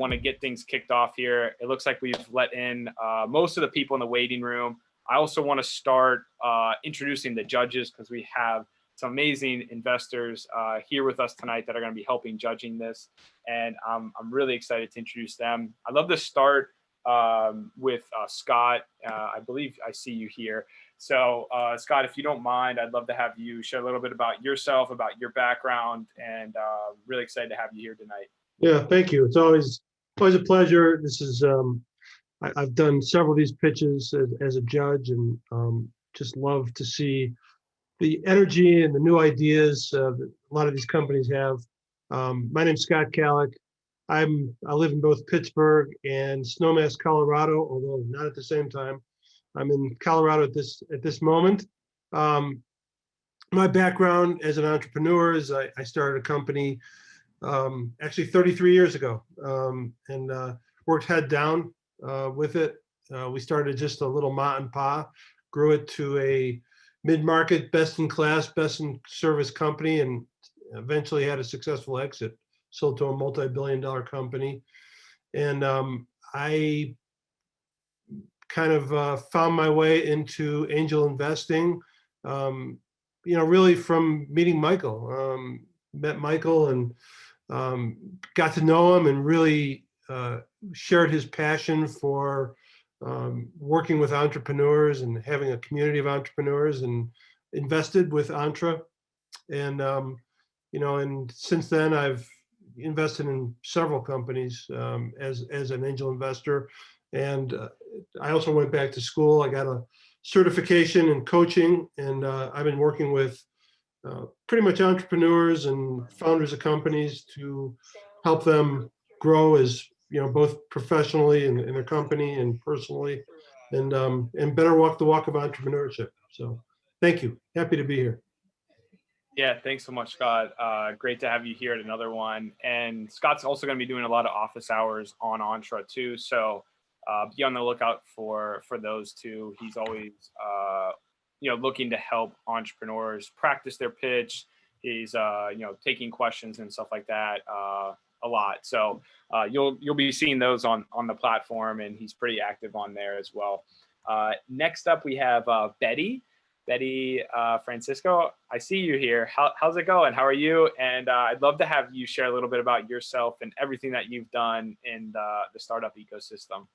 want to get things kicked off here. It looks like we've let in most of the people in the waiting room. I also want to start introducing the judges, because we have some amazing investors here with us tonight that are going to be helping judging this. And I'm really excited to introduce them. I'd love to start with Scott. I believe I see you here. So Scott, if you don't mind, I'd love to have you share a little bit about yourself, about your background, and really excited to have you here tonight. Yeah, thank you. It's always a pleasure. This is I've done several of these pitches as a judge, and just love to see the energy and the new ideas that a lot of these companies have. My name's Scott Kallick. I live in both Pittsburgh and Snowmass, Colorado, although not at the same time. I'm in Colorado at this moment. My background as an entrepreneur is I started a company actually 33 years ago, and worked head down with it. We started just a little mom and pop, grew it to a mid-market, best-in-class, best-in-service company, and eventually had a successful exit, sold to a multi-billion-dollar company. And I kind of found my way into angel investing, really from meeting Michael. Met Michael and got to know him, and really shared his passion for working with entrepreneurs and having a community of entrepreneurs, and invested with Entre. And and since then I've invested in several companies as an angel investor. And I also went back to school. I got a certification in coaching, and I've been working with pretty much entrepreneurs and founders of companies to help them grow as both professionally in their company and personally, and better walk the walk of entrepreneurship. So thank you. Happy to be here. Yeah, thanks so much, Scott. Great to have you here at another one. And Scott's also going to be doing a lot of office hours on Entre too. So be on the lookout for those two. He's always looking to help entrepreneurs practice their pitch. He's taking questions and stuff like that a lot. So you'll be seeing those on the platform, and he's pretty active on there as well. Next up, we have Betty Francisco. I see you here. How's it going? How are you? And I'd love to have you share a little bit about yourself and everything that you've done in the startup ecosystem.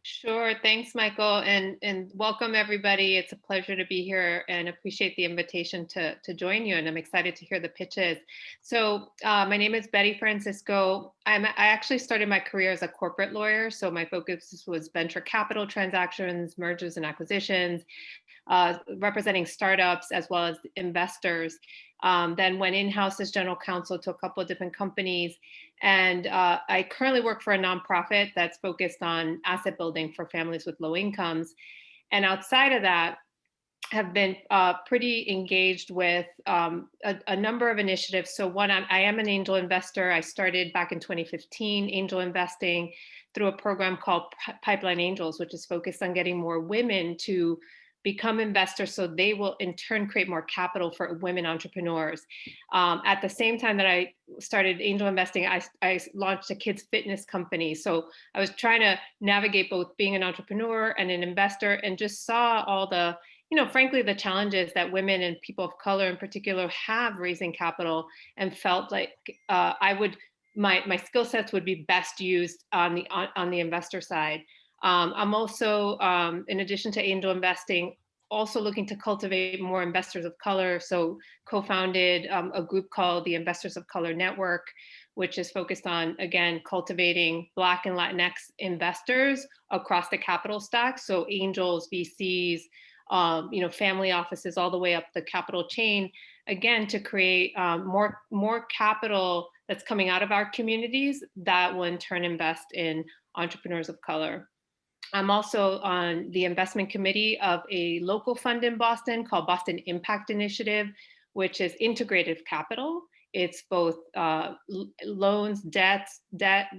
Sure. Thanks, Michael, and welcome everybody. It's a pleasure to be here, and appreciate the invitation to join you. And I'm excited to hear the pitches. So my name is Betty Francisco. I actually started my career as a corporate lawyer. So my focus was venture capital transactions, mergers and acquisitions, representing startups as well as investors. Then went in-house as general counsel to a couple of different companies. And I currently work for a nonprofit that's focused on asset building for families with low incomes. And outside of that, have been pretty engaged with a number of initiatives. So one, I am an angel investor. I started back in 2015, angel investing through a program called Pipeline Angels, which is focused on getting more women to become investors, so they will in turn create more capital for women entrepreneurs. At the same time that I started angel investing, I launched a kids fitness company. So I was trying to navigate both being an entrepreneur and an investor, and just saw all the, frankly, the challenges that women and people of color in particular have raising capital, and felt like my skill sets would be best used on the investor side. I'm also, in addition to angel investing, also looking to cultivate more investors of color. So co-founded a group called the Investors of Color Network, which is focused on, again, cultivating Black and Latinx investors across the capital stack. So angels, VCs, family offices, all the way up the capital chain, again, to create more capital that's coming out of our communities that will in turn invest in entrepreneurs of color. I'm also on the investment committee of a local fund in Boston called Boston Impact Initiative, which is integrative capital. It's both loans, debt,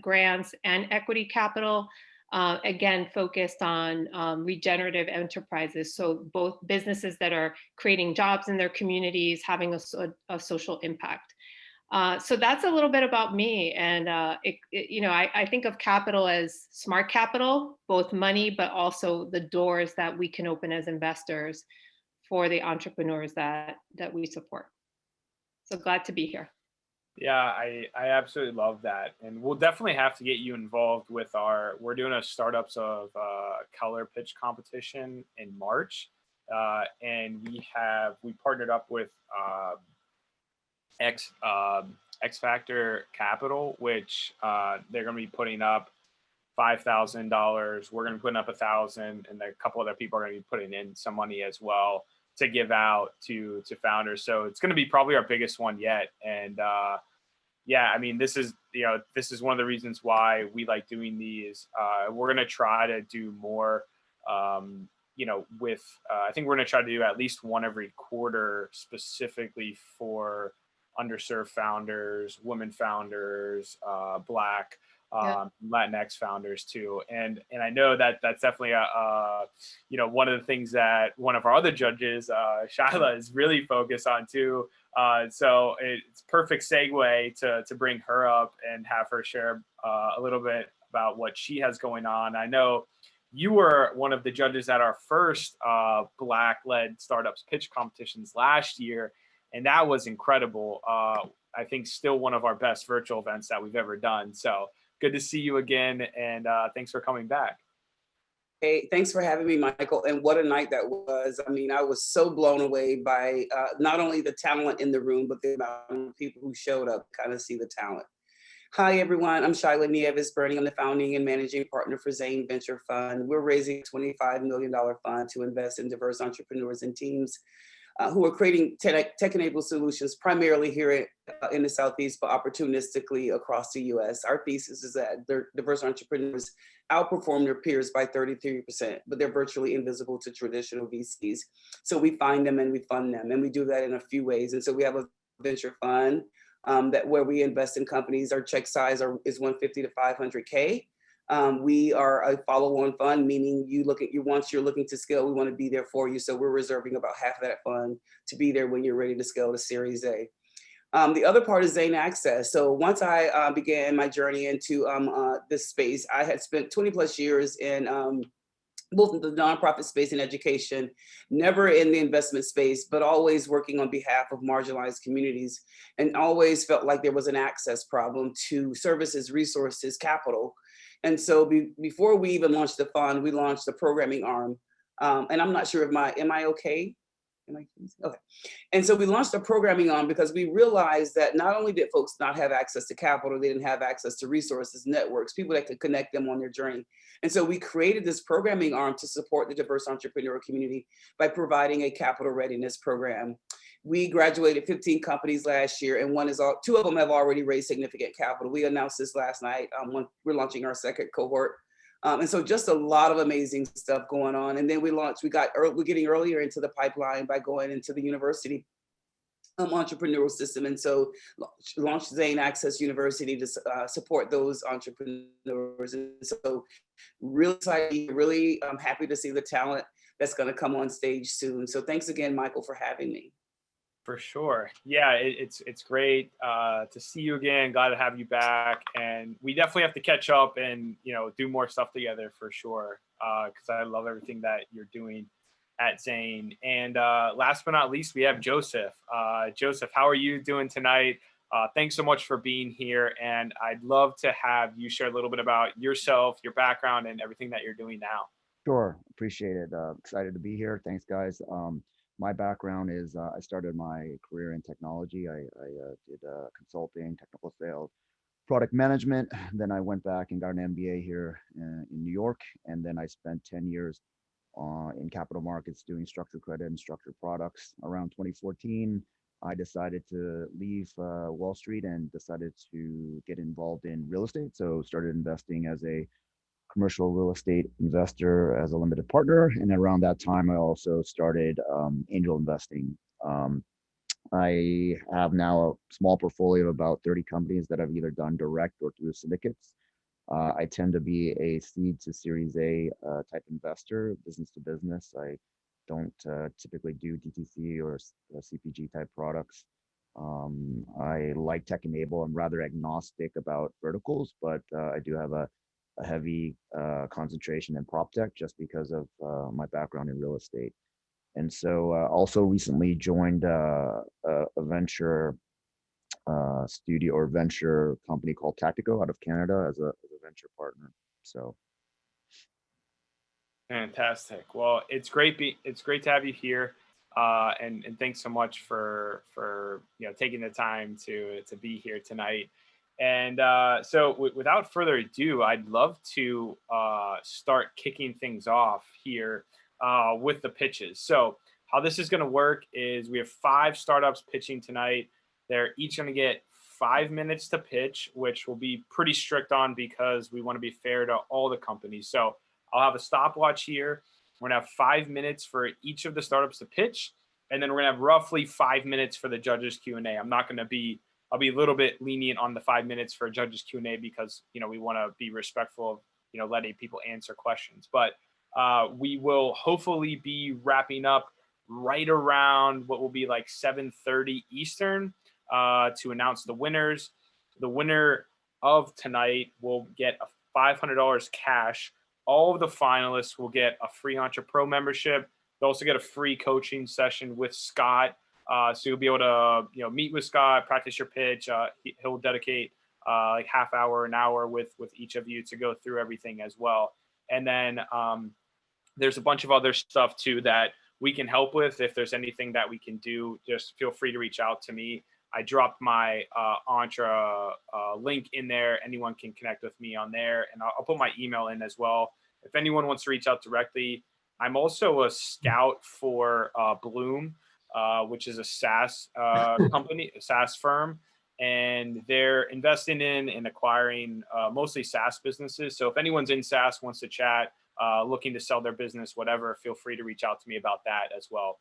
grants, and equity capital, again, focused on regenerative enterprises. So both businesses that are creating jobs in their communities, having a social impact. So that's a little bit about me. And, I think of capital as smart capital, both money, but also the doors that we can open as investors for the entrepreneurs that we support. So glad to be here. Yeah, I absolutely love that. And we'll definitely have to get you involved with we're doing a startups of color pitch competition in March. And we partnered up with X X Factor Capital, which they're going to be putting up $5,000. We're going to be putting up 1,000, and a couple other people are going to be putting in some money as well to give out to founders. So it's going to be probably our biggest one yet. And yeah, I mean, this is one of the reasons why we like doing these. We're going to try to do more. I think we're going to try to do at least one every quarter specifically for underserved founders, women founders, Black, Latinx founders too. And I know that that's definitely one of the things that one of our other judges, Shila, is really focused on too. So it's perfect segue to bring her up and have her share a little bit about what she has going on. I know you were one of the judges at our first Black-led startups pitch competitions last year, and that was incredible. I think still one of our best virtual events that we've ever done. So good to see you again, and thanks for coming back. Hey, thanks for having me, Michael. And what a night that was. I mean, I was so blown away by not only the talent in the room, but the amount of people who showed up to kind of see the talent. Hi, everyone. I'm Shila Nieves, Burney. I'm the founding and managing partner for Zane Venture Fund. We're raising a $25 million fund to invest in diverse entrepreneurs and teams who are creating tech-enabled solutions primarily here in the Southeast, but opportunistically across the US. Our thesis is that diverse entrepreneurs outperform their peers by 33%, but they're virtually invisible to traditional VCs. So we find them and we fund them, and we do that in a few ways. And so we have a venture fund where we invest in companies. Our check size is 150 to 500K. We are a follow-on fund, meaning once you're looking to scale, we want to be there for you. So we're reserving about half of that fund to be there when you're ready to scale to Series A. The other part is Zane Access. So once I began my journey into this space, I had spent 20 plus years in both the nonprofit space and education, never in the investment space, but always working on behalf of marginalized communities, and always felt like there was an access problem to services, resources, capital. And so before we even launched the fund, we launched the programming arm. And I'm not sure am I okay? Okay. And so we launched a programming arm because we realized that not only did folks not have access to capital, they didn't have access to resources, networks, people that could connect them on their journey. And so we created this programming arm to support the diverse entrepreneurial community by providing a capital readiness program. We graduated 15 companies last year, and two of them have already raised significant capital. We announced this last night. We're launching our second cohort. And so just a lot of amazing stuff going on. And then we're getting earlier into the pipeline by going into the university entrepreneurial system. And so launched Zane Access University to support those entrepreneurs. And so really excited, really happy to see the talent that's going to come on stage soon. So thanks again, Michael, for having me. For sure. Yeah, it's great to see you again. Glad to have you back. And we definitely have to catch up and, do more stuff together for sure. Because I love everything that you're doing at Zane. And last but not least, we have Joseph. Joseph, how are you doing tonight? Thanks so much for being here. And I'd love to have you share a little bit about yourself, your background, and everything that you're doing now. Sure. Appreciate it. Excited to be here. Thanks, guys. My background is I started my career in technology. I did consulting, technical sales, product management. Then I went back and got an MBA here in New York. And then I spent 10 years in capital markets doing structured credit and structured products. Around 2014, I decided to leave Wall Street and decided to get involved in real estate. So started investing as a commercial real estate investor as a limited partner. And around that time, I also started angel investing. I have now a small portfolio of about 30 companies that I've either done direct or through syndicates. I tend to be a seed to Series A type investor, business to business. I don't typically do DTC or CPG type products. I like tech-enabled. I'm rather agnostic about verticals, but I do have a heavy concentration in prop tech just because of my background in real estate. And so also recently joined a venture studio or venture company called Tactico out of Canada as a venture partner. So Fantastic. Well, it's great to have you here, and thanks so much for taking the time to be here tonight. And so, without further ado, I'd love to start kicking things off here with the pitches. So, how this is going to work is we have 5 startups pitching tonight. They're each going to get 5 minutes to pitch, which will be pretty strict on because we want to be fair to all the companies. So I'll have a stopwatch here. We're gonna have 5 minutes for each of the startups to pitch, and then we're gonna have roughly 5 minutes for the judges Q&A. I'll be a little bit lenient on the 5 minutes for judges Q&A because we want to be respectful of letting people answer questions. But we will hopefully be wrapping up right around what will be like 7:30 Eastern to announce the winners. The winner of tonight will get a $500 cash. All of the finalists will get a free Entre Pro membership. They'll also get a free coaching session with Scott. So you'll be able to meet with Scott, practice your pitch. He'll dedicate like half hour, an hour with each of you to go through everything as well. And then there's a bunch of other stuff too that we can help with. If there's anything that we can do, just feel free to reach out to me. I dropped my Entre link in there. Anyone can connect with me on there, and I'll put my email in as well. If anyone wants to reach out directly, I'm also a scout for Bloom, which is a SaaS company, a SaaS firm, and they're investing in and acquiring mostly SaaS businesses. So if anyone's in SaaS, wants to chat, looking to sell their business, whatever, feel free to reach out to me about that as well.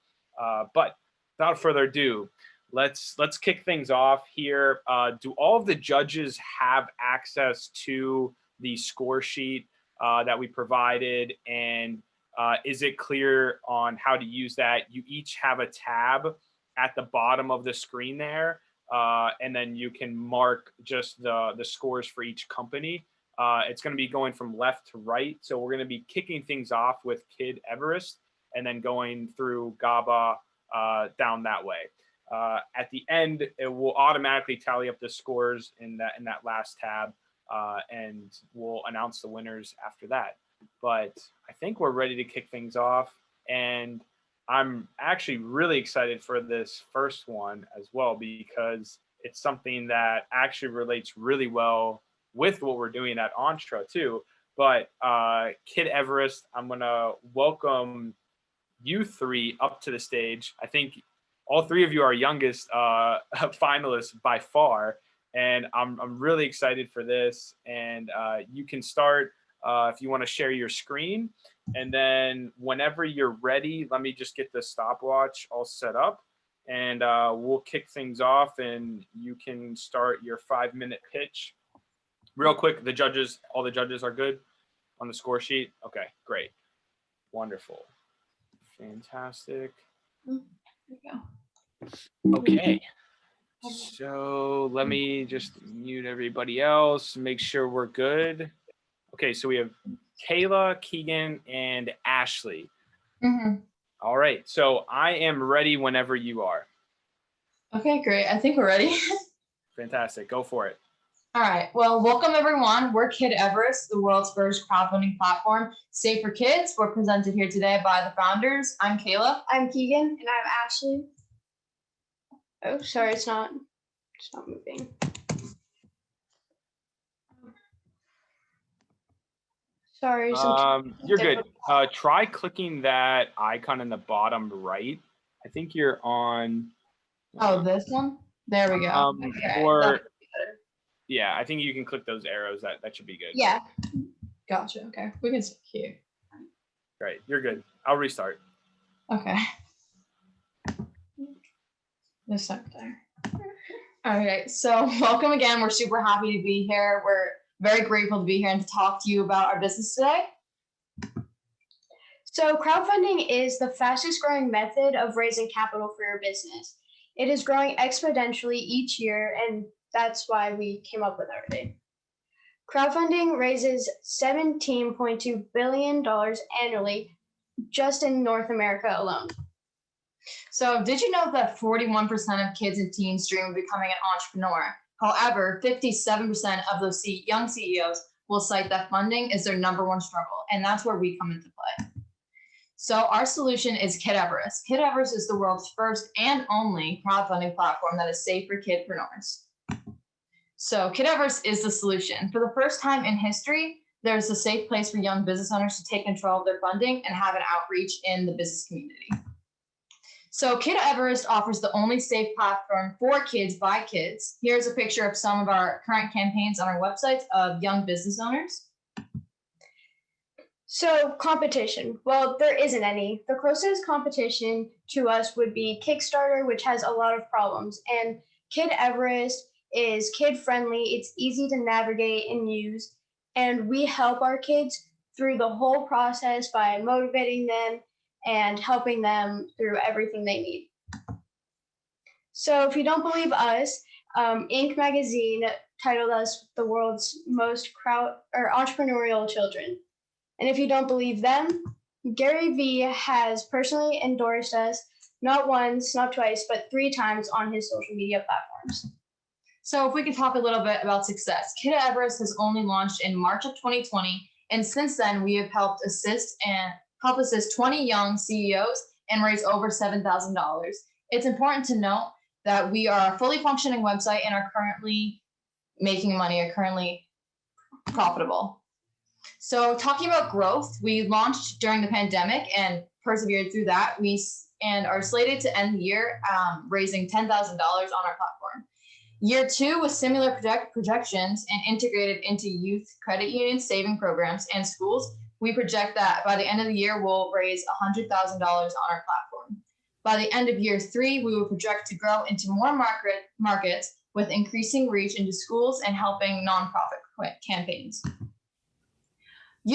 But without further ado, let's kick things off here. Do all of the judges have access to the score sheet that we provided, and is it clear on how to use that? You each have a tab at the bottom of the screen there, and then you can mark just the scores for each company. It's going to be going from left to right, so we're going to be kicking things off with Kid Everest and then going through GABA down that way. At the end, it will automatically tally up the scores in that last tab, and we'll announce the winners after that. But I think we're ready to kick things off, and I'm actually really excited for this first one as well because it's something that actually relates really well with what we're doing at Entre too. But Kid Everest, I'm gonna welcome you 3 up to the stage. I think all 3 of you are youngest finalists by far, and I'm really excited for this. And you can start if you want to share your screen, and then whenever you're ready, let me just get the stopwatch all set up, and we'll kick things off, and you can start your 5-minute pitch. Real quick, all the judges are good on the score sheet? Okay, great. Wonderful. Fantastic. There we go. Okay. So let me just mute everybody else, make sure we're good. Okay, so we have Kayla, Keegan, and Ashley. All right, so I am ready whenever you are. Okay, great. I think we're ready. Fantastic. Go for it. All right. Well, welcome everyone. We're Kid Everest, the world's first crowdfunding platform safe for kids. We're presented here today by the founders. I'm Kayla. I'm Keegan. And I'm Ashley. Oh, sorry, it's not moving. Sorry. You're good. Try clicking that icon in the bottom right. I think you're on. Oh, this one? There we go. Okay, or yeah, I think you can click those arrows. That should be good. Yeah. Gotcha. Okay. We can stick here. Great. You're good. I'll restart. Okay. This side there. All right. So welcome again. We're super happy to be here. We're very grateful to be here and to talk to you about our business today. So crowdfunding is the fastest growing method of raising capital for your business. It is growing exponentially each year, and that's why we came up with our name. Crowdfunding raises $17.2 billion annually just in North America alone. So did you know that 41% of kids and teens dream of becoming an entrepreneur? However, 57% of those young CEOs will cite that funding is their number one struggle, and that's where we come into play. So our solution is Kid Everest. Kid Everest is the world's first and only crowdfunding platform that is safe for kidpreneurs. So Kid Everest is the solution. For the first time in history, there's a safe place for young business owners to take control of their funding and have an outreach in the business community. So Kid Everest offers the only safe platform for kids by kids. Here's a picture of some of our current campaigns on our websites of young business owners. So competition, well, there isn't any. The closest competition to us would be Kickstarter, which has a lot of problems, and Kid Everest is kid-friendly, it's easy to navigate and use, and we help our kids through the whole process by motivating them and helping them through everything they need. So if you don't believe us, Inc. magazine titled us the world's most entrepreneurial children. And if you don't believe them, Gary Vee has personally endorsed us not once, not twice, but 3 times on his social media platforms. So if we could talk a little bit about success, Kid Everest has only launched in March of 2020, and since then we have helped assist 20 young CEOs and raise over $7,000. It's important to note that we are a fully functioning website and are currently making money, are currently profitable. So talking about growth, we launched during the pandemic and persevered through that. We are slated to end the year raising $10,000 on our platform. Year 2 with similar projections and integrated into youth credit unions, saving programs, and schools. We project that by the end of the year, we'll raise $100,000 on our platform. By the end of year 3, we will project to grow into more markets with increasing reach into schools and helping nonprofit campaigns.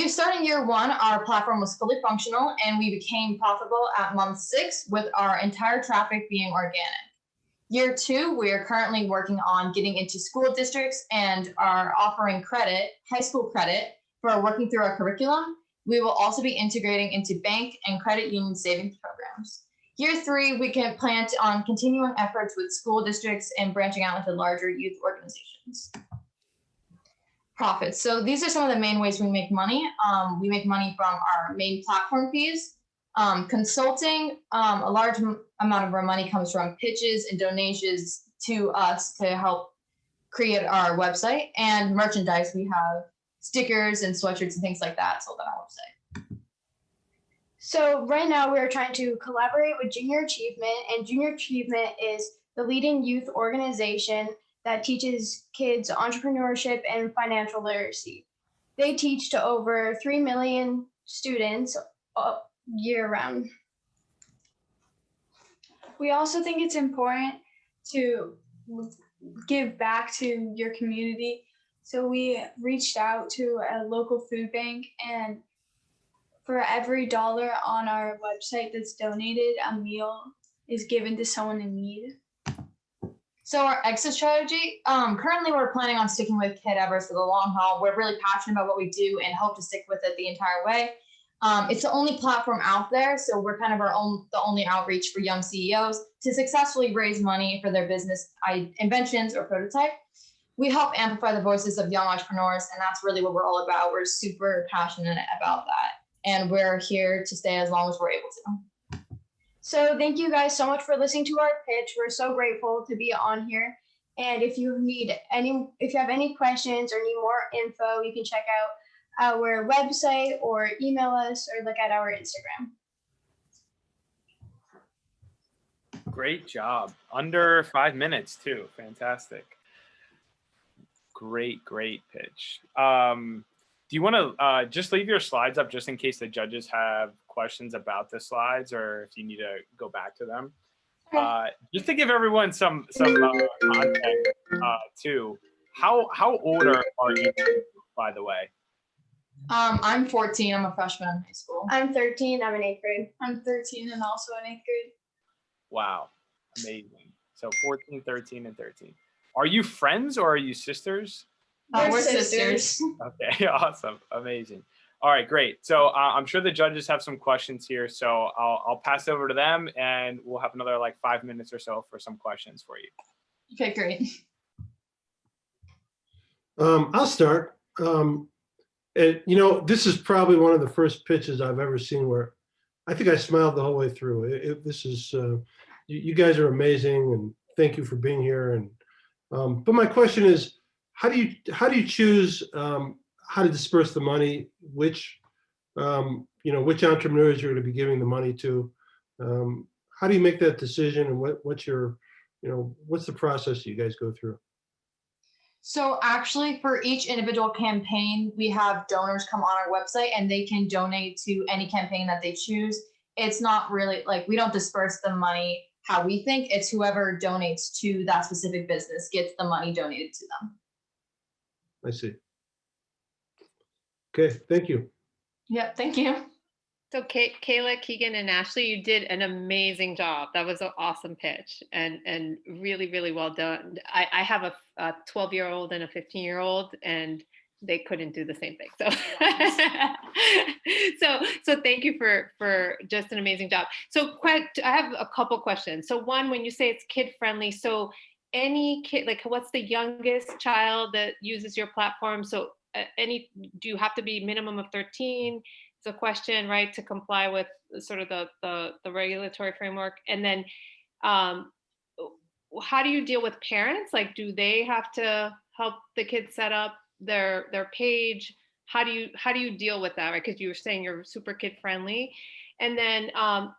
Starting year 1, our platform was fully functional and we became profitable at month 6 with our entire traffic being organic. Year 2, we are currently working on getting into school districts and are offering high school credit for working through our curriculum. We will also be integrating into bank and credit union savings programs. Year 3, we can plan on continuing efforts with school districts and branching out into larger youth organizations. Profits. So these are some of the main ways we make money. We make money from our main platform fees. Consulting, a large amount of our money comes from pitches and donations to us to help create our website, and merchandise. We have stickers and sweatshirts and things like that sold on our website. So right now we're trying to collaborate with Junior Achievement, and Junior Achievement is the leading youth organization that teaches kids entrepreneurship and financial literacy. They teach to over 3 million students year round. We also think it's important to give back to your community. So we reached out to a local food bank, and for every $1 on our website that's donated, a meal is given to someone in need. So our exit strategy, currently we're planning on sticking with Kid Everest for the long haul. We're really passionate about what we do and hope to stick with it the entire way. It's the only platform out there, so we're kind of the only outreach for young CEOs to successfully raise money for their business inventions or prototype. We help amplify the voices of young entrepreneurs, and that's really what we're all about. We're super passionate about that, and we're here to stay as long as we're able to. So thank you guys so much for listening to our pitch. We're so grateful to be on here. And if you have any questions or need more info, you can check out our website or email us or look at our Instagram. Great job. Under 5 minutes too. Fantastic. Great pitch. Do you want to just leave your slides up just in case the judges have questions about the slides, or if you need to go back to them? Just to give everyone some context too. How old are you, by the way? I'm 14. I'm a freshman in high school. I'm 13. I'm in 8th grade. I'm 13 and also in 8th grade. Wow, amazing. So 14, 13, and 13. Are you friends or are you sisters? We're sisters. Okay, awesome, amazing. All right, great. So I'm sure the judges have some questions here, so I'll pass it over to them, and we'll have another like 5 minutes or so for some questions for you. Okay, great. I'll start. And you know, this is probably one of the first pitches I've ever seen where I think I smiled the whole way through. This is you guys are amazing, and thank you for being here. And but my question is, how do you choose how to disperse the money? Which which entrepreneurs you're going to be giving the money to? How do you make that decision, and what's your what's the process you guys go through? So actually, for each individual campaign, we have donors come on our website and they can donate to any campaign that they choose. It's not really like we don't disperse the money how we think. It's whoever donates to that specific business gets the money donated to them. I see. Okay, thank you. Yep, thank you. So Kayla, Keegan, and Ashley, you did an amazing job. That was an awesome pitch and really, really well done. I have a 12-year-old and a 15-year-old, and they couldn't do the same thing. So thank you for just an amazing job. So I have a couple questions. So one, when you say it's kid friendly, so any kid, like what's the youngest child that uses your platform? So do you have to be minimum of 13? It's a question, right, to comply with sort of the regulatory framework. And then how do you deal with parents? Like, do they have to help the kids set up their page? How do you deal with that, right? Because you were saying you're super kid friendly. And then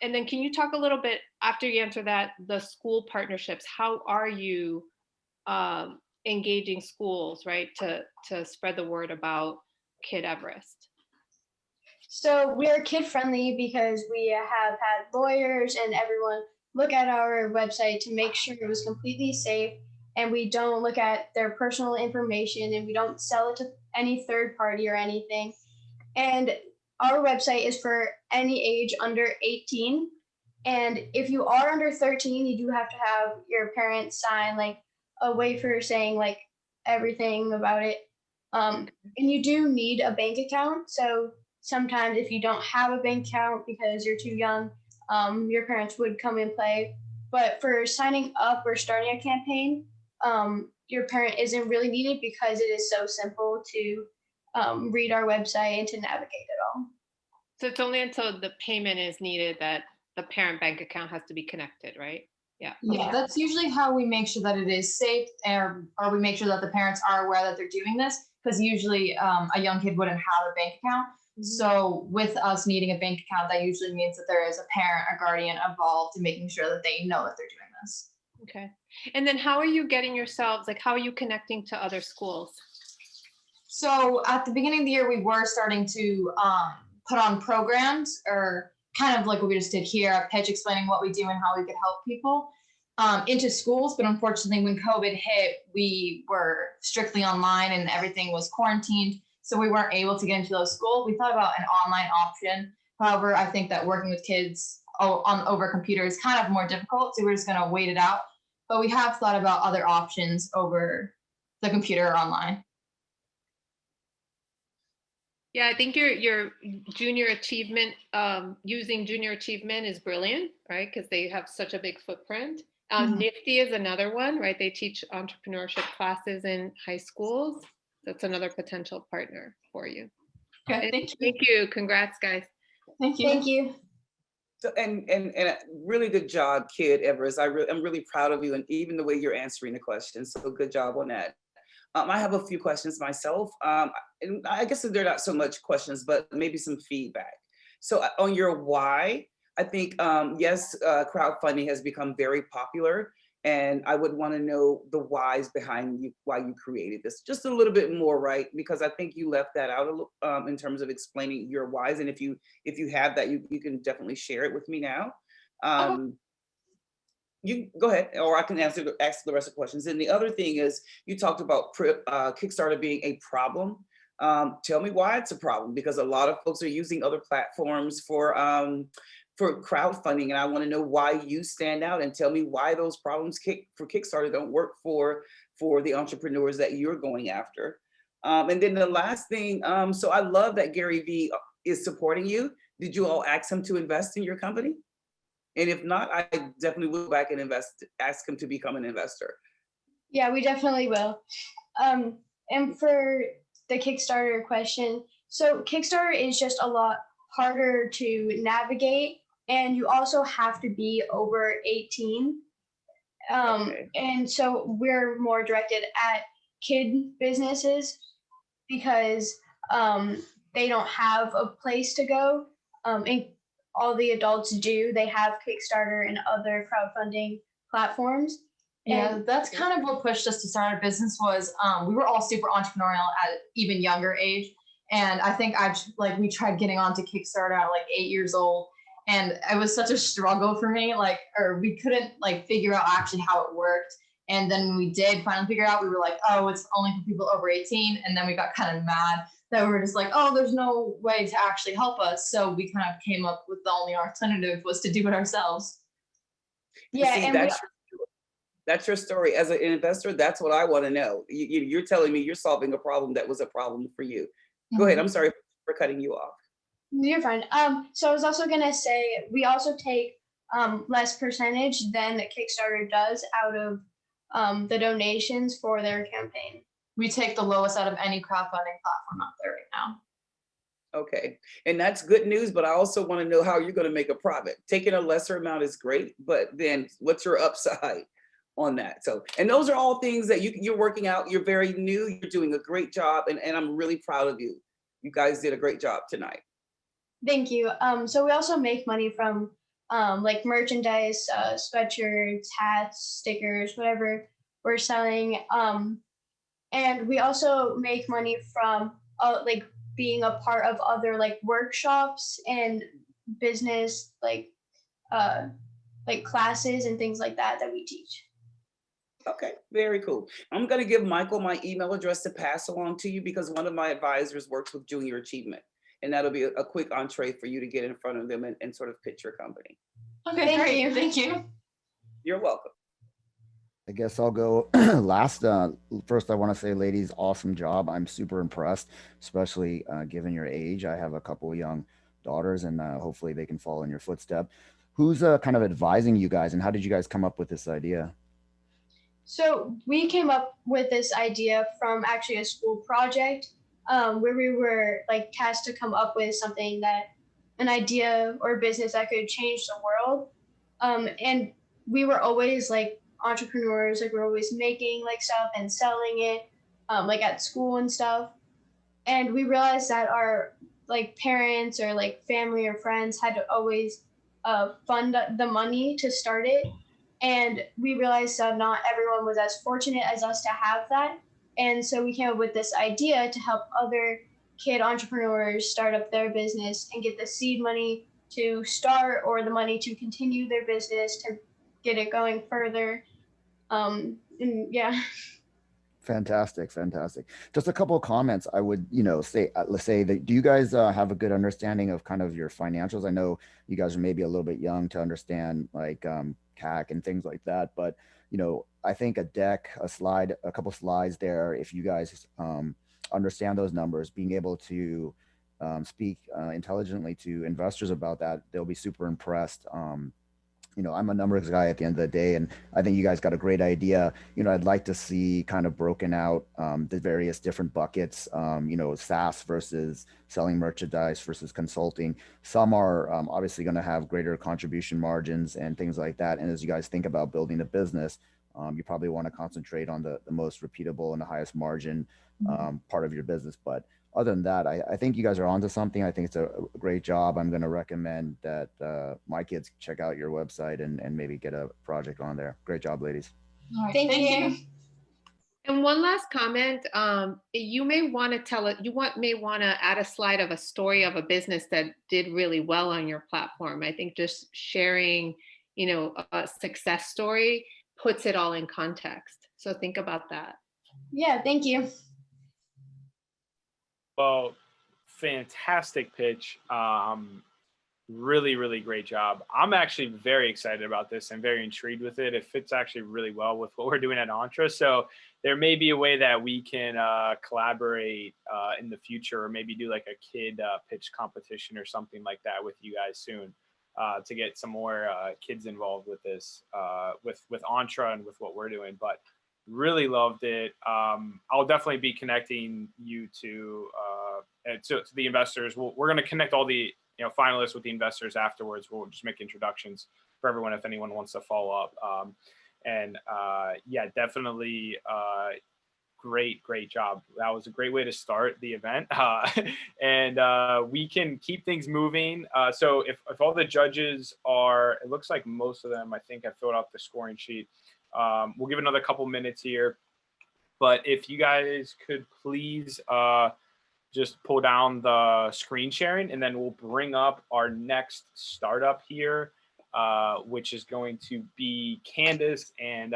can you talk a little bit, after you answer that, the school partnerships? How are you engaging schools, right, to spread the word about Kid Everest? So we are kid friendly because we have had lawyers and everyone look at our website to make sure it was completely safe, and we don't look at their personal information, and we don't sell it to any third party or anything. And our website is for any age under 18. And if you are under 13, you do have to have your parents sign like a waiver saying like everything about it. And you do need a bank account. So sometimes if you don't have a bank account because you're too young, your parents would come and play. But for signing up or starting a campaign, your parent isn't really needed because it is so simple to read our website and to navigate it all. So it's only until the payment is needed that the parent bank account has to be connected, right? Yeah. Yeah, that's usually how we make sure that it is safe, or we make sure that the parents are aware that they're doing this, because usually a young kid wouldn't have a bank account. So with us needing a bank account, that usually means that there is a parent or guardian involved in making sure that they know that they're doing this. Okay. And then how are you getting yourselves, like how are you connecting to other schools? So at the beginning of the year, we were starting to put on programs, or kind of like what we just did here, a pitch explaining what we do and how we could help people into schools. But unfortunately, when COVID hit, we were strictly online and everything was quarantined. So we weren't able to get into those schools. We thought about an online option. However, I think that working with kids over computers is kind of more difficult. So we're just going to wait it out. But we have thought about other options over the computer or online. Yeah, I think your junior achievement, using junior achievement is brilliant, right? Because they have such a big footprint. Nifty is another one, right? They teach entrepreneurship classes in high schools. That's another potential partner for you. Okay, thank you. Congrats, guys. Thank you. Thank you. So, and a really good job, Kid Everest. I'm really proud of you, and even the way you're answering the questions. So good job on that. I have a few questions myself. And I guess they're not so much questions, but maybe some feedback. So on your why, I think, yes, crowdfunding has become very popular. And I would want to know the whys behind why you created this. Just a little bit more, right? Because I think you left that out in terms of explaining your whys. And if you have that, you can definitely share it with me now. You go ahead, or I can ask the rest of the questions. And the other thing is, you talked about Kickstarter being a problem. Tell me why it's a problem, because a lot of folks are using other platforms for for crowdfunding, and I want to know why you stand out, and tell me why those problems for Kickstarter don't work for the entrepreneurs that you're going after. And then the last thing, so I love that Gary Vee is supporting you. Did you all ask him to invest in your company? And if not, I definitely will go back and ask him to become an investor. Yeah, we definitely will. And for the Kickstarter question, so Kickstarter is just a lot harder to navigate, and you also have to be over 18. Okay. And so we're more directed at kid businesses because they don't have a place to go. And all the adults do. They have Kickstarter and other crowdfunding platforms. Yeah, that's kind of what pushed us to start our business was we were all super entrepreneurial at an even younger age. And I think we tried getting onto Kickstarter at like 8 years old. And it was such a struggle for me, or we couldn't figure out actually how it worked. And then when we did finally figure out, we were like, oh, it's only for people over 18. And then we got kind of mad that we were just like, oh, there's no way to actually help us. So we kind of came up with the only alternative was to do it ourselves. Yeah, See, and that's your story. As an investor, that's what I want to know. You're telling me you're solving a problem that was a problem for you. Go ahead. I'm sorry for cutting you off. You're fine. So I was also gonna say we also take less percentage than Kickstarter does out of the donations for their campaign. We take the lowest out of any crowdfunding platform out there right now. Okay, and that's good news, but I also want to know how you're going to make a profit. Taking a lesser amount is great, but then what's your upside on that? So, and those are all things that you're working out. You're very new. You're doing a great job, and I'm really proud of you. You guys did a great job tonight. Thank you. So we also make money from like merchandise, sweatshirts, hats, stickers, whatever we're selling. And we also make money from like being a part of other like workshops and business like classes and things like that we teach. Okay, very cool. I'm going to give Michael my email address to pass along to you because one of my advisors works with Junior Achievement, and that'll be a quick entree for you to get in front of them and sort of pitch your company. Okay, great. Thank you. You're welcome. I guess I'll go last. First, I want to say, ladies, awesome job. I'm super impressed, especially given your age. I have a couple of young daughters, and hopefully they can follow in your footstep. Who's kind of advising you guys, and how did you guys come up with this idea? So we came up with this idea from actually a school project where we were like tasked to come up with something an idea or business that could change the world. And we were always like entrepreneurs, like we're always making like stuff and selling it like at school and stuff. And we realized that our like parents or like family or friends had to always fund the money to start it. And we realized that not everyone was as fortunate as us to have that. And so we came up with this idea to help other kid entrepreneurs start up their business and get the seed money to start or the money to continue their business to get it going further. And yeah. Fantastic, fantastic. Just a couple of comments. I would, say, let's say that. Do you guys have a good understanding of kind of your financials? I know you guys are maybe a little bit young to understand like CAC and things like that, but I think a deck, a slide, a couple slides there. If you guys understand those numbers, being able to speak intelligently to investors about that, they'll be super impressed. I'm a numbers guy at the end of the day, and I think you guys got a great idea. I'd like to see kind of broken out the various different buckets, SaaS versus selling merchandise versus consulting. Some are obviously going to have greater contribution margins and things like that. And as you guys think about building a business, you probably want to concentrate on the most repeatable and the highest margin part of your business. But other than that, I think you guys are onto something. I think it's a great job. I'm going to recommend that my kids check out your website and maybe get a project on there. Great job, ladies. All right, Thank you. And one last comment, you may want to may want to add a slide of a story of a business that did really well on your platform. I think just sharing, a success story puts it all in context. So think about that. Yeah, thank you. Well, fantastic pitch. Really, really great job. I'm actually very excited about this and very intrigued with it. It fits actually really well with what we're doing at Entre. So there may be a way that we can collaborate in the future, or maybe do like a kid pitch competition or something like that with you guys soon, to get some more kids involved with this, with Entre and with what we're doing. But really loved it. I'll definitely be connecting you to the investors. We're going to connect all the finalists with the investors afterwards. We'll just make introductions for everyone if anyone wants to follow up. Yeah, definitely great job. That was a great way to start the event. And we can keep things moving. So if all the judges are, it looks like most of them, I think I filled out the scoring sheet. We'll give another couple minutes here, but if you guys could please just pull down the screen sharing, and then we'll bring up our next startup here, which is going to be Candace and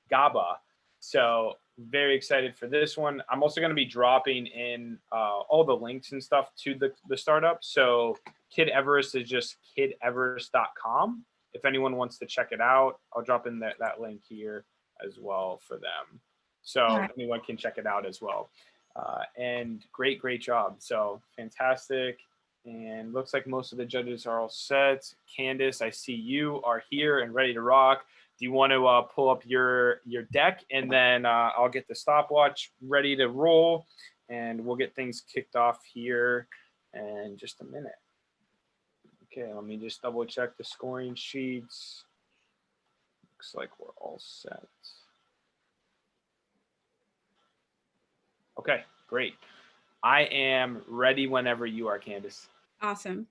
Gaba. So very excited for this one. I'm also going to be dropping in all the links and stuff to the startup. So Kid Everest is just kideverest.com. If anyone wants to check it out, I'll drop in that link here as well for them. So anyone can check it out as well. And great job. So fantastic. And looks like most of the judges are all set. Candace, I see you are here and ready to rock. Do you want to pull up your deck, and then I'll get the stopwatch ready to roll, and we'll get things kicked off here in just a minute. Okay, let me just double check the scoring sheets. Looks like we're all set. Okay, great. I am ready whenever you are, Candace. Awesome.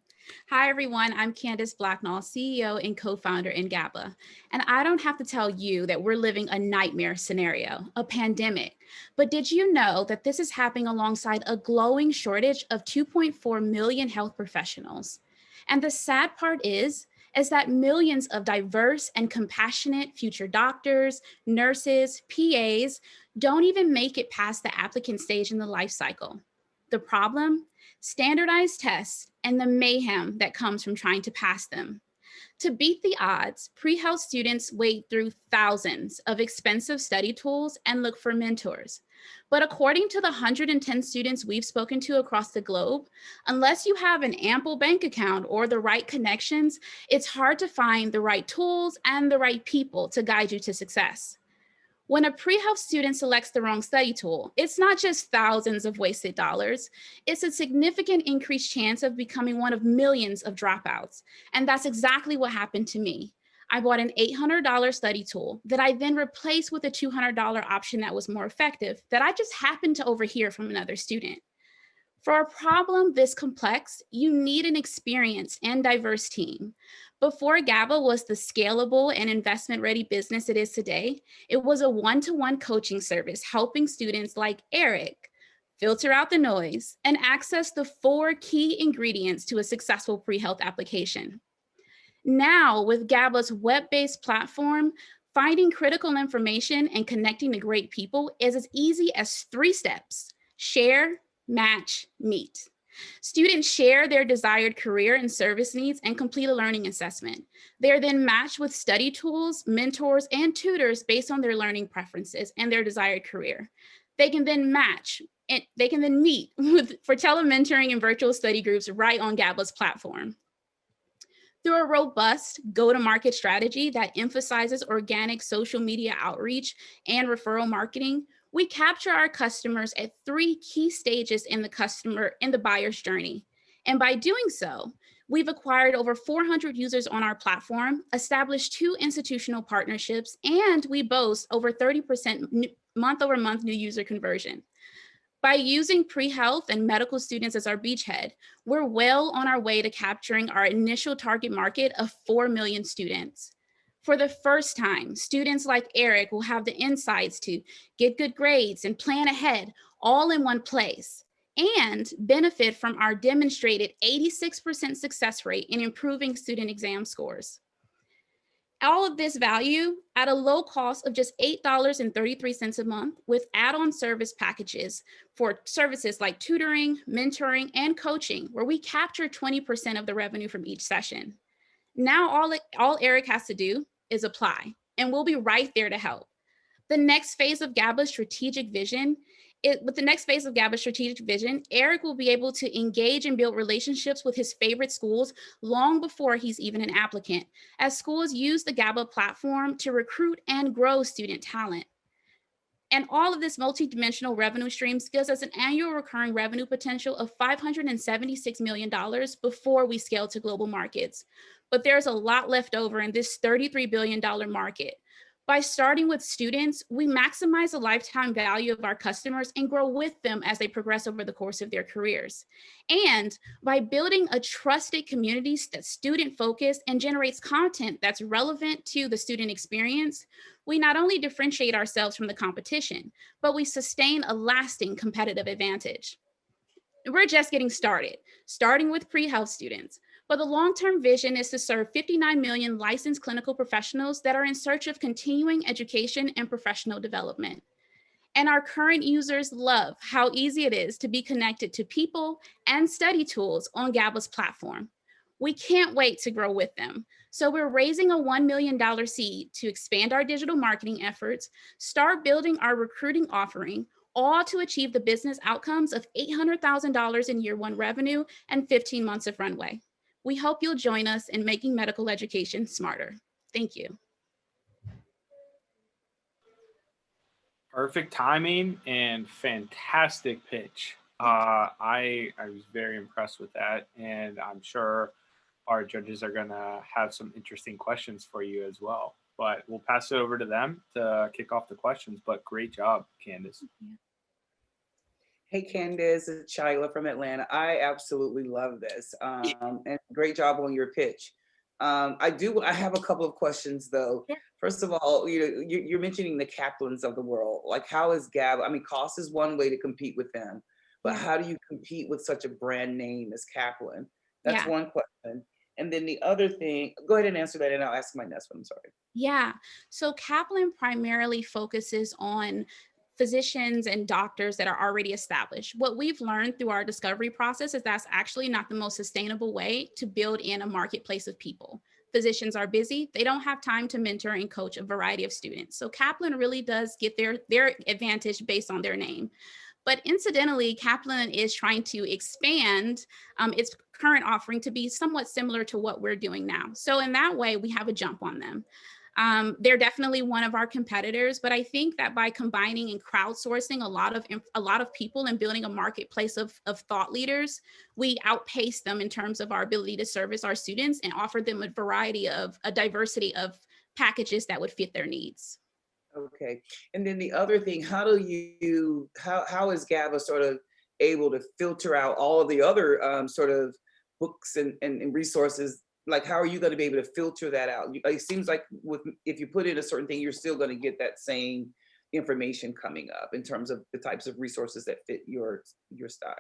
Hi, everyone. I'm Candace Blacknall, CEO and co-founder in GABA. And I don't have to tell you that we're living a nightmare scenario, a pandemic. But did you know that this is happening alongside a glowing shortage of 2.4 million health professionals? And the sad part is that millions of diverse and compassionate future doctors, nurses, PAs don't even make it past the applicant stage in the life cycle. The problem? Standardized tests and the mayhem that comes from trying to pass them. To beat the odds, pre-health students wade through thousands of expensive study tools and look for mentors. But according to the 110 students we've spoken to across the globe, unless you have an ample bank account or the right connections, it's hard to find the right tools and the right people to guide you to success. When a pre-health student selects the wrong study tool, it's not just thousands of wasted dollars, it's a significant increased chance of becoming one of millions of dropouts. And that's exactly what happened to me. I bought an $800 study tool that I then replaced with a $200 option that was more effective that I just happened to overhear from another student. For a problem this complex, you need an experienced and diverse team. Before GABA was the scalable and investment-ready business it is today, it was a one-to-one coaching service helping students like Eric filter out the noise and access the 4 key ingredients to a successful pre-health application. Now, with GABA's web-based platform, finding critical information and connecting to great people is as easy as 3 steps: share, match, meet. Students share their desired career and service needs and complete a learning assessment. They're then matched with study tools, mentors, and tutors based on their learning preferences and their desired career. They can then match, and they can then meet for telementoring and virtual study groups right on GABA's platform. Through a robust go-to-market strategy that emphasizes organic social media outreach and referral marketing, we capture our customers at 3 key stages in the buyer's journey. And by doing so, we've acquired over 400 users on our platform, established 2 institutional partnerships, and we boast over 30% month-over-month new user conversion. By using pre-health and medical students as our beachhead, we're well on our way to capturing our initial target market of 4 million students. For the first time, students like Eric will have the insights to get good grades and plan ahead all in one place, and benefit from our demonstrated 86% success rate in improving student exam scores. All of this value at a low cost of just $8.33 a month with add-on service packages for services like tutoring, mentoring, and coaching, where we capture 20% of the revenue from each session. Now all Eric has to do is apply, and we'll be right there to help. The next phase of GABA's strategic vision, Eric will be able to engage and build relationships with his favorite schools long before he's even an applicant, as schools use the GABA platform to recruit and grow student talent. And all of this multidimensional revenue streams gives us an annual recurring revenue potential of $576 million before we scale to global markets. But there's a lot left over in this $33 billion market. By starting with students, we maximize the lifetime value of our customers and grow with them as they progress over the course of their careers. And by building a trusted community that's student-focused and generates content that's relevant to the student experience, we not only differentiate ourselves from the competition, but we sustain a lasting competitive advantage. We're just getting started, starting with pre-health students. But the long-term vision is to serve 59 million licensed clinical professionals that are in search of continuing education and professional development. And our current users love how easy it is to be connected to people and study tools on GABA's platform. We can't wait to grow with them. So we're raising a $1 million seed to expand our digital marketing efforts, start building our recruiting offering, all to achieve the business outcomes of $800,000 in year one revenue and 15 months of runway. We hope you'll join us in making medical education smarter. Thank you. Perfect timing and fantastic pitch. I was very impressed with that, and I'm sure our judges are gonna have some interesting questions for you as well. But we'll pass it over to them to kick off the questions. But great job, Candace. Hey, Candace, it's Shila from Atlanta. I absolutely love this. And great job on your pitch. I have a couple of questions though. Yeah. First of all, you're mentioning the Kaplans of the world. Like, how is GABA? I mean, cost is one way to compete with them, but how do you compete with such a brand name as Kaplan? That's one question. And then the other thing, go ahead and answer that and I'll ask my next one, I'm sorry. Yeah, so Kaplan primarily focuses on physicians and doctors that are already established. What we've learned through our discovery process is that's actually not the most sustainable way to build in a marketplace of people. Physicians are busy. They don't have time to mentor and coach a variety of students. So Kaplan really does get their advantage based on their name. But incidentally, Kaplan is trying to expand its current offering to be somewhat similar to what we're doing now. So in that way, we have a jump on them. They're definitely one of our competitors, but I think that by combining and crowdsourcing a lot of people and building a marketplace of thought leaders, we outpace them in terms of our ability to service our students and offer them a diversity of packages that would fit their needs. Okay, and then the other thing, how is GABA sort of able to filter out all of the other sort of books and resources? Like, how are you going to be able to filter that out? It seems like if you put in a certain thing, you're still going to get that same information coming up in terms of the types of resources that fit your style.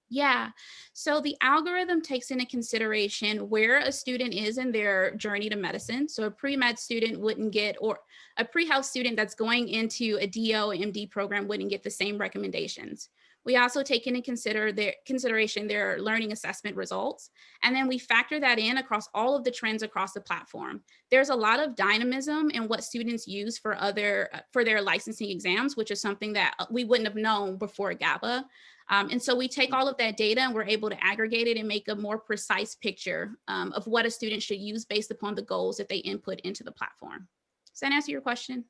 Yeah, so the algorithm takes into consideration where a student is in their journey to medicine. So a pre-med student wouldn't get, or a pre-health student that's going into a DO or MD program wouldn't get the same recommendations. We also take into consideration their learning assessment results, and then we factor that in across all of the trends across the platform. There's a lot of dynamism in what students use for their licensing exams, which is something that we wouldn't have known before GABA. And so we take all of that data and we're able to aggregate it and make a more precise picture of what a student should use based upon the goals that they input into the platform. Does that answer your question?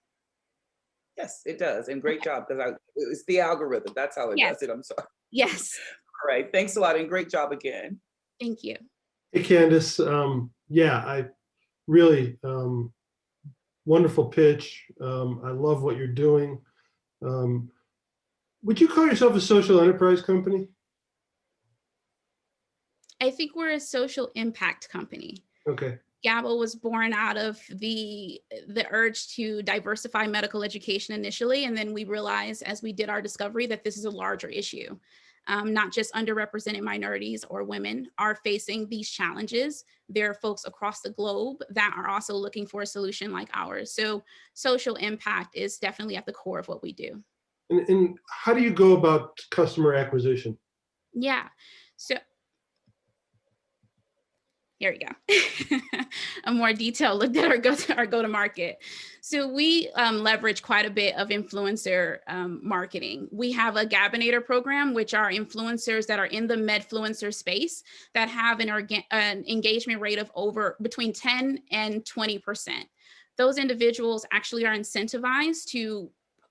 Yes, it does. And great job, because it's the algorithm. That's how it does it. I'm sorry. Yes. All right. Thanks a lot. And great job again. Thank you. Hey, Candace. Yeah, I really wonderful pitch. I love what you're doing. Would you call yourself a social enterprise company? I think we're a social impact company. Okay. GABA was born out of the urge to diversify medical education initially, and then we realized as we did our discovery that this is a larger issue. not just underrepresented minorities or women are facing these challenges. There are folks across the globe that are also looking for a solution like ours. So social impact is definitely at the core of what we do. And how do you go about customer acquisition? Yeah, so here we go. A more detailed look at our go-to-market. So we leverage quite a bit of influencer marketing. We have a Gabinator program, which are influencers that are in the medfluencer space that have an engagement rate of between 10 and 20%. Those individuals actually are incentivized to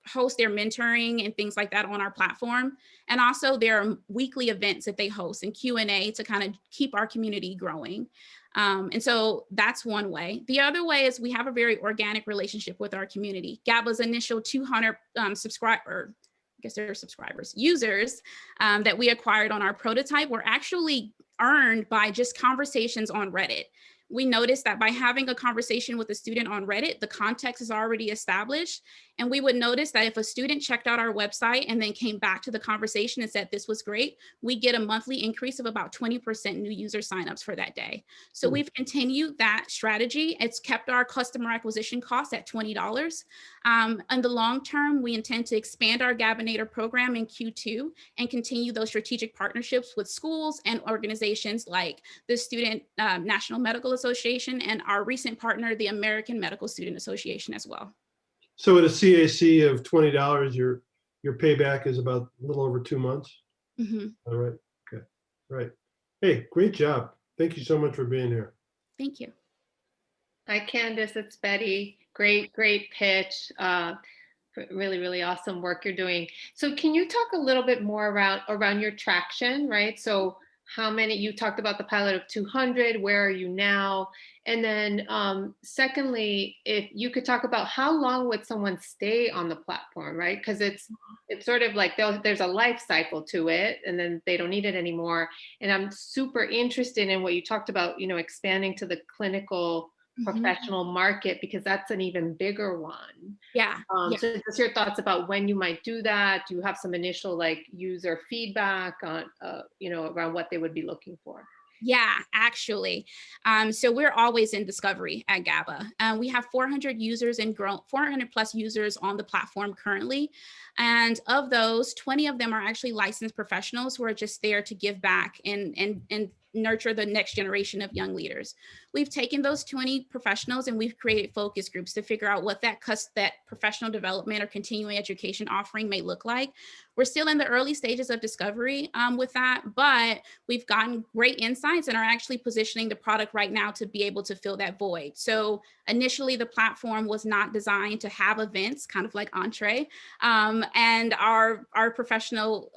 host their mentoring and things like that on our platform. And also there are weekly events that they host and Q&A to kind of keep our community growing. And so that's one way. The other way is we have a very organic relationship with our community. GABA's initial 200 users that we acquired on our prototype were actually earned by just conversations on Reddit. We noticed that by having a conversation with a student on Reddit, the context is already established. And we would notice that if a student checked out our website and then came back to the conversation and said, this was great, we get a monthly increase of about 20% new user signups for that day. So we've continued that strategy. It's kept our customer acquisition cost at $20. In the long term, we intend to expand our Gabinator program in Q2 and continue those strategic partnerships with schools and organizations like the Student National Medical Association and our recent partner, the American Medical Student Association as well. So at a CAC of $20, your payback is about a little over 2 months. Mm-hmm. All right. Okay. Right. Hey, great job. Thank you so much for being here. Thank you. Hi, Candace. It's Betty. Great pitch. Really, really awesome work you're doing. So can you talk a little bit more around your traction, right? So how many, you talked about the pilot of 200, where are you now? And then secondly, if you could talk about how long would someone stay on the platform, right? Because it's sort of like there's a life cycle to it and then they don't need it anymore. And I'm super interested in what you talked about, expanding to the clinical professional market, because that's an even bigger one. Yeah. So just your thoughts about when you might do that. Do you have some initial user feedback on, around what they would be looking for? Yeah, actually. So we're always in discovery at GABA. We have 400 users and 400 plus users on the platform currently. And of those, 20 of them are actually licensed professionals who are just there to give back and nurture the next generation of young leaders. We've taken those 20 professionals and we've created focus groups to figure out what that professional development or continuing education offering may look like. We're still in the early stages of discovery with that, but we've gotten great insights and are actually positioning the product right now to be able to fill that void. So initially the platform was not designed to have events, kind of like Entre, and our professional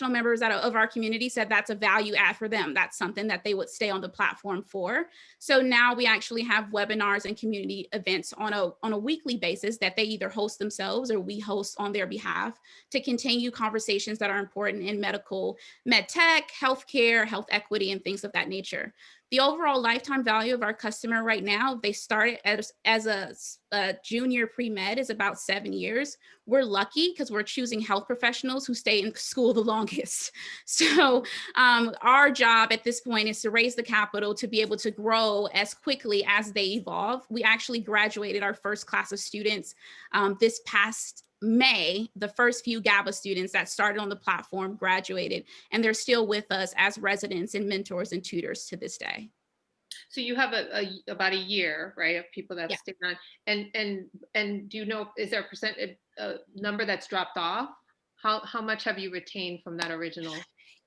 members of our community said that's a value add for them. That's something that they would stay on the platform for. So now we actually have webinars and community events on a weekly basis that they either host themselves or we host on their behalf to continue conversations that are important in med tech, healthcare, health equity, and things of that nature. The overall lifetime value of our customer right now, they started as a junior pre-med, is about 7 years. We're lucky because we're choosing health professionals who stay in school the longest. So our job at this point is to raise the capital to be able to grow as quickly as they evolve. We actually graduated our first class of students this past May. The first few GABA students that started on the platform graduated, and they're still with us as residents and mentors and tutors to this day. So you have about a year, right, of people that stayed on, and do you know, is there a number that's dropped off? How much have you retained from that original?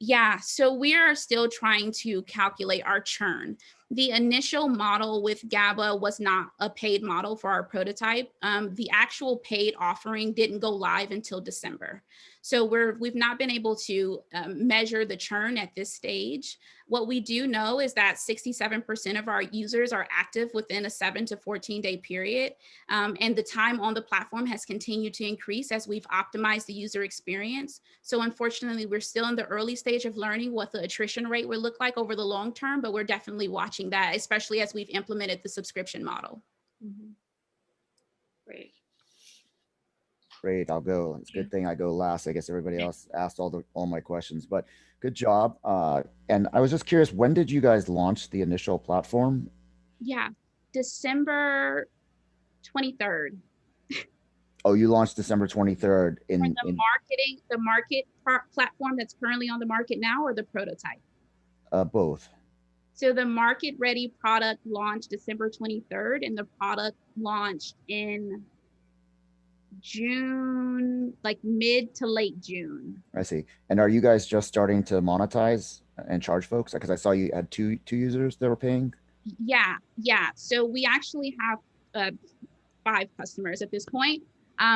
Yeah, so we are still trying to calculate our churn. The initial model with GABA was not a paid model for our prototype. The actual paid offering didn't go live until December. So we've not been able to measure the churn at this stage. What we do know is that 67% of our users are active within a 7 to 14 day period. And the time on the platform has continued to increase as we've optimized the user experience. So unfortunately, we're still in the early stage of learning what the attrition rate will look like over the long term, but we're definitely watching that, especially as we've implemented the subscription model. Mm-hmm. Great. Great, I'll go. It's a good thing I go last. I guess everybody else asked all my questions, but good job. And I was just curious, when did you guys launch the initial platform? Yeah, December 23rd. Oh, you launched December 23rd For the market platform that's currently on the market now, or the prototype? Both. So the market ready product launched December 23rd, and the product launched in June, like mid to late June. I see. And are you guys just starting to monetize and charge folks? Because I saw you had two users that were paying. Yeah. So we actually have 5 customers at this point.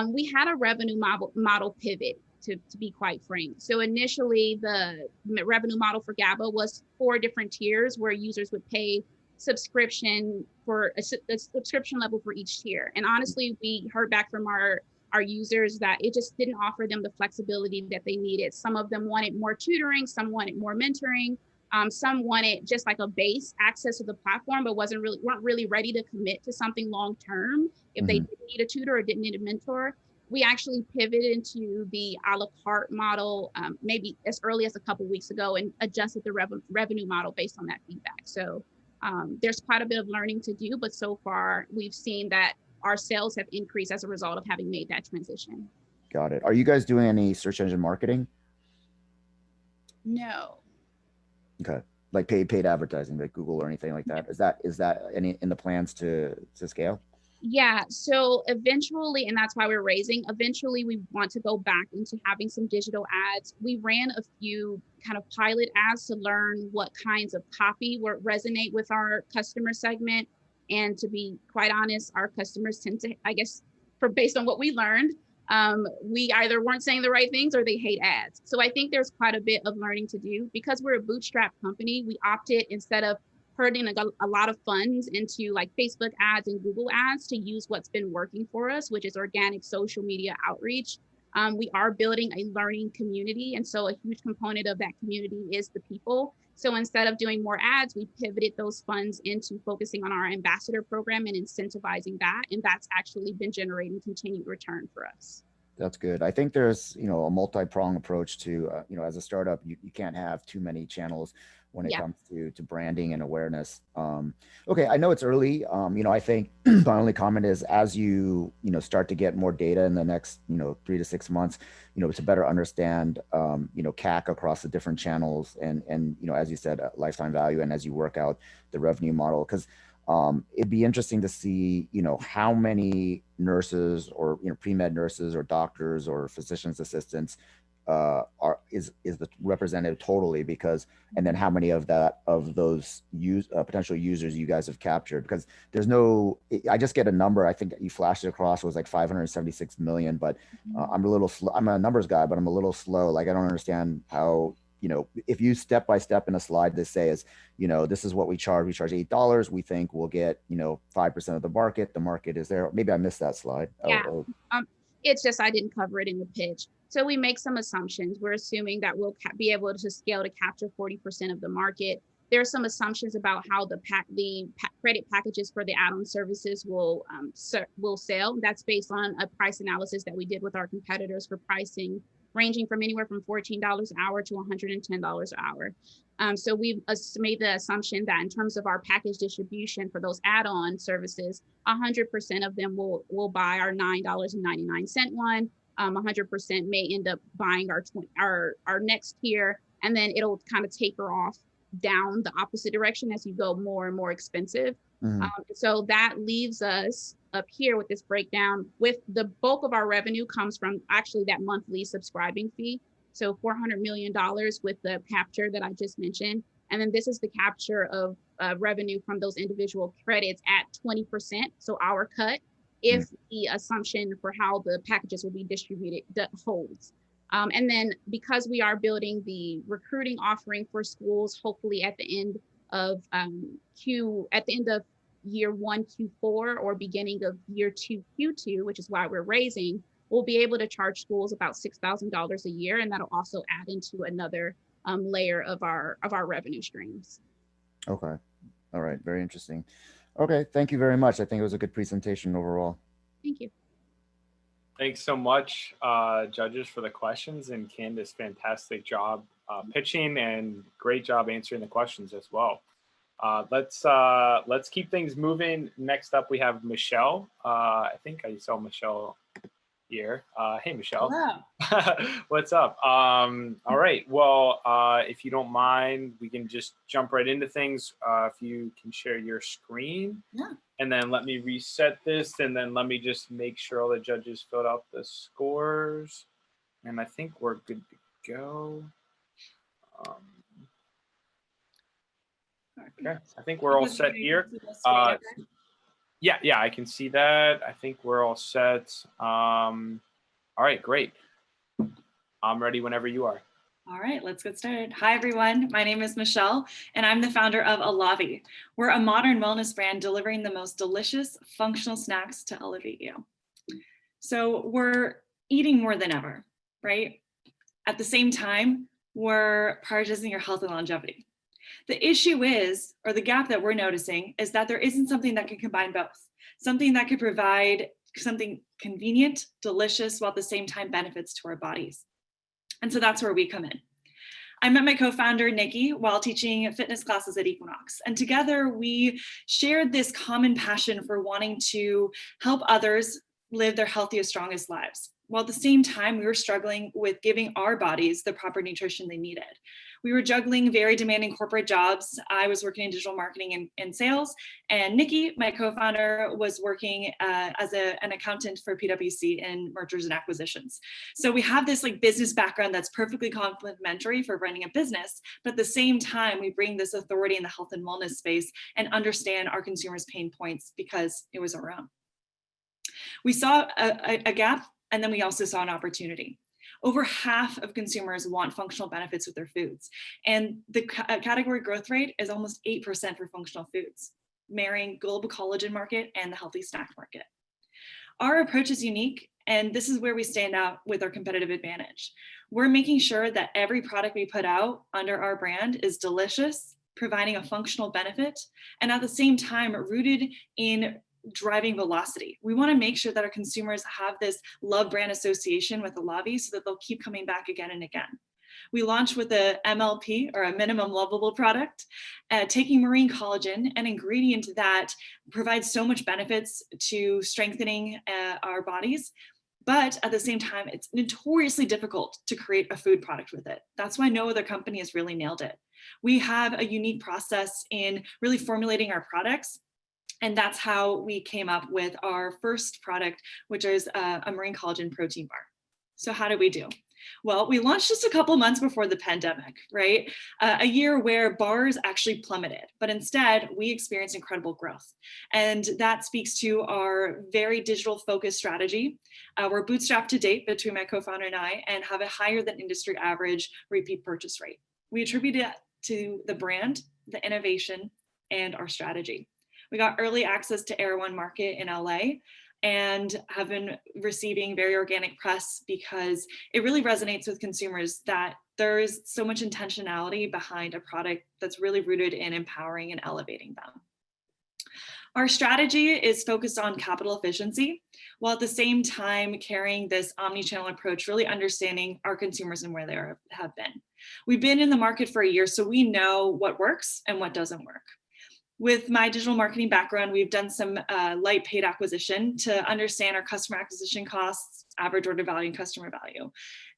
We had a revenue model pivot, to be quite frank. So initially, the revenue model for GABA was 4 different tiers where users would pay subscription for a subscription level for each tier. And honestly, we heard back from our users that it just didn't offer them the flexibility that they needed. Some of them wanted more tutoring, some wanted more mentoring. Some wanted just like a base access to the platform, but weren't really ready to commit to something long term if they didn't need a tutor or didn't need a mentor. We actually pivoted into the a la carte model maybe as early as a couple of weeks ago, and adjusted the revenue model based on that feedback. So there's quite a bit of learning to do, but so far we've seen that our sales have increased as a result of having made that transition. Got it. Are you guys doing any search engine marketing? No. Okay, like paid advertising, like Google or anything like that. Is that any in the plans to scale? Yeah, so eventually, and that's why we're raising, eventually we want to go back into having some digital ads. We ran a few kind of pilot ads to learn what kinds of copy would resonate with our customer segment. And to be quite honest, our customers tend to, I guess, based on what we learned, we either weren't saying the right things or they hate ads. So I think there's quite a bit of learning to do. Because we're a bootstrap company, we opted, instead of putting a lot of funds into like Facebook ads and Google ads, to use what's been working for us, which is organic social media outreach. We are building a learning community. And so a huge component of that community is the people. So instead of doing more ads, we pivoted those funds into focusing on our ambassador program and incentivizing that. And that's actually been generating continued return for us. That's good. I think there's, a multi-pronged approach to, as a startup, you can't have too many channels when it comes to branding and awareness. Okay, I know it's early. I think my only comment is, as you start to get more data in the next 3 to 6 months, to better understand CAC across the different channels, and as you said, lifetime value, and as you work out the revenue model, because it'd be interesting to see how many nurses or pre-med nurses or doctors or physicians assistants is the representative totally, because, and then how many of those potential users you guys have captured, because there's no, I just get a number. I think you flashed it across, was like 576 million, but I'm a little slow. I'm a numbers guy, but I'm a little slow. Like, I don't understand how, if you step by step in a slide, this says, this is what we charge $8. We think we'll get, 5% of the market. The market is there. Maybe I missed that slide. Yeah. It's just, I didn't cover it in the pitch. So we make some assumptions. We're assuming that we'll be able to scale to capture 40% of the market. There are some assumptions about how the credit packages for the add-on services will sell. That's based on a price analysis that we did with our competitors for pricing, ranging from anywhere from $14 an hour to $110 an hour. So we've made the assumption that in terms of our package distribution for those add-on services, 100% of them will buy our $9.99 one. 100% may end up buying our next tier, and then it'll kind of taper off down the opposite direction as you go more and more expensive. So that leaves us up here with this breakdown, with the bulk of our revenue comes from actually that monthly subscribing fee. So $400 million with the capture that I just mentioned. And then this is the capture of revenue from those individual credits at 20%. So our cut, if the assumption for how the packages will be distributed holds. And then because we are building the recruiting offering for schools, hopefully at the end of year 1 Q4 or beginning of year 2 Q2, which is why we're raising, we'll be able to charge schools about $6,000 a year, and that'll also add into another layer of our revenue streams. Okay, all right, very interesting. Okay, thank you very much. I think it was a good presentation overall. Thank you. Thanks so much, judges, for the questions, and Candace, fantastic job pitching and great job answering the questions as well. Let's keep things moving. Next up, we have Michelle. I think I saw Michelle here. Hey, Michelle. Hello. What's up? All right. Well, if you don't mind, we can just jump right into things. If you can share your screen. Yeah. And then let me reset this, and then let me just make sure all the judges filled out the scores. And I think we're good to go. Okay, I think we're all set here. Yeah, I can see that. I think we're all set. All right, great. I'm ready whenever you are. All right, let's get started. Hi, everyone. My name is Michelle, and I'm the founder of Alavi. We're a modern wellness brand delivering the most delicious, functional snacks to elevate you. So we're eating more than ever, right? At the same time, we're prioritizing your health and longevity. The issue is, or the gap that we're noticing, is that there isn't something that can combine both. Something that could provide something convenient, delicious, while at the same time benefits to our bodies. And so that's where we come in. I met my co-founder, Nikki, while teaching fitness classes at Equinox. And together we shared this common passion for wanting to help others live their healthiest, strongest lives. While at the same time, we were struggling with giving our bodies the proper nutrition they needed. We were juggling very demanding corporate jobs. I was working in digital marketing and sales, and Nikki, my co-founder, was working as an accountant for PwC in mergers and acquisitions. So we have this business background that's perfectly complementary for running a business, but at the same time, we bring this authority in the health and wellness space and understand our consumers' pain points because it was our own. We saw a gap, and then we also saw an opportunity. Over half of consumers want functional benefits with their foods. And the category growth rate is almost 8% for functional foods, marrying global collagen market and the healthy snack market. Our approach is unique, and this is where we stand out with our competitive advantage. We're making sure that every product we put out under our brand is delicious, providing a functional benefit, and at the same time rooted in driving velocity. We want to make sure that our consumers have this love brand association with Alavi so that they'll keep coming back again and again. We launched with a MLP, or a minimum lovable product, taking marine collagen, an ingredient that provides so much benefits to strengthening our bodies. But at the same time, it's notoriously difficult to create a food product with it. That's why no other company has really nailed it. We have a unique process in really formulating our products. And that's how we came up with our first product, which is a marine collagen protein bar. So how did we do? Well, we launched just a couple months before the pandemic, right? A year where bars actually plummeted, but instead we experienced incredible growth. And that speaks to our very digital focused strategy. We're bootstrapped to date between my co-founder and I, and have a higher than industry average repeat purchase rate. We attribute it to the brand, the innovation, and our strategy. We got early access to Air One Market in LA and have been receiving very organic press because it really resonates with consumers that there is so much intentionality behind a product that's really rooted in empowering and elevating them. Our strategy is focused on capital efficiency, while at the same time carrying this omni-channel approach, really understanding our consumers and where they have been. We've been in the market for a year, so we know what works and what doesn't work. With my digital marketing background, we've done some light paid acquisition to understand our customer acquisition costs, average order value, and customer value.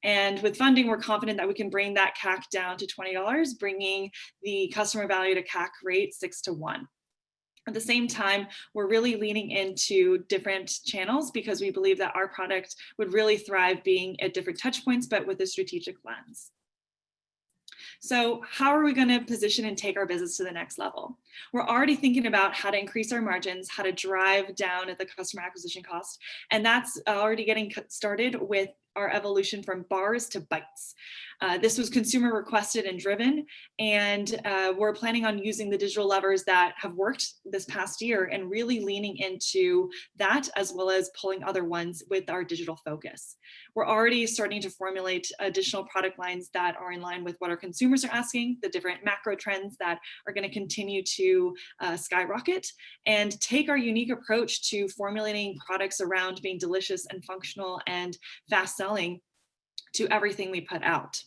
And with funding, we're confident that we can bring that CAC down to $20, bringing the customer value to CAC rate 6 to 1. At the same time, we're really leaning into different channels because we believe that our product would really thrive being at different touch points, but with a strategic lens. So how are we going to position and take our business to the next level? We're already thinking about how to increase our margins, how to drive down at the customer acquisition cost. And that's already getting started with our evolution from bars to bites. This was consumer requested and driven, and we're planning on using the digital levers that have worked this past year and really leaning into that, as well as pulling other ones with our digital focus. We're already starting to formulate additional product lines that are in line with what our consumers are asking, the different macro trends that are going to continue to to skyrocket, and take our unique approach to formulating products around being delicious and functional and fast selling to everything we put out.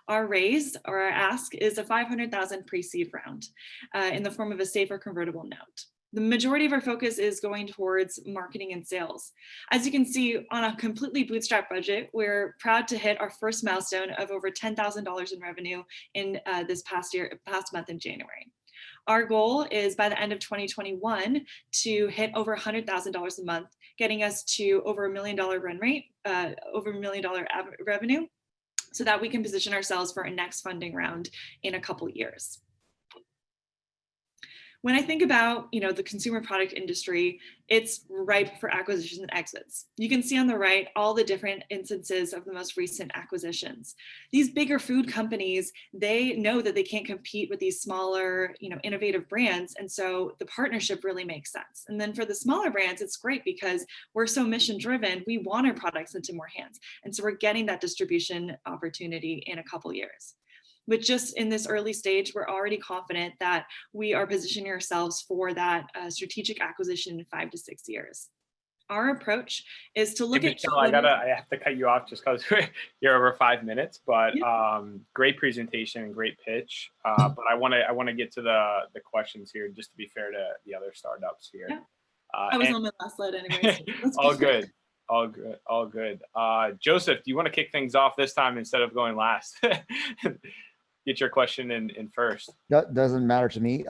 Our raise or our ask is a 500,000 pre-seed round in the form of a safer convertible note. The majority of our focus is going towards marketing and sales. As you can see, on a completely bootstrap budget, we're proud to hit our first milestone of over $10,000 in revenue in this past month in January. Our goal is by the end of 2021 to hit over $100,000 a month, getting us to over $1 million run rate, over $1 million revenue, so that we can position ourselves for a next funding round in a couple years. When I think about, the consumer product industry, it's ripe for acquisitions and exits. You can see on the right all the different instances of the most recent acquisitions. These bigger food companies, they know that they can't compete with these smaller, innovative brands, and so the partnership really makes sense. And then for the smaller brands, it's great because we're so mission driven. We want our products into more hands, and so we're getting that distribution opportunity in a couple years. But just in this early stage, we're already confident that we are positioning ourselves for that strategic acquisition in 5 to 6 years. Our approach is to look at. Michelle, I have to cut you off just because you're over 5 minutes. But great presentation and great pitch. But I want to get to the questions here, just to be fair to the other startups here. Yeah. I was on my last slide anyways. All good. All good. All good. Joseph, do you want to kick things off this time instead of going last? Get your question in first. That doesn't matter to me.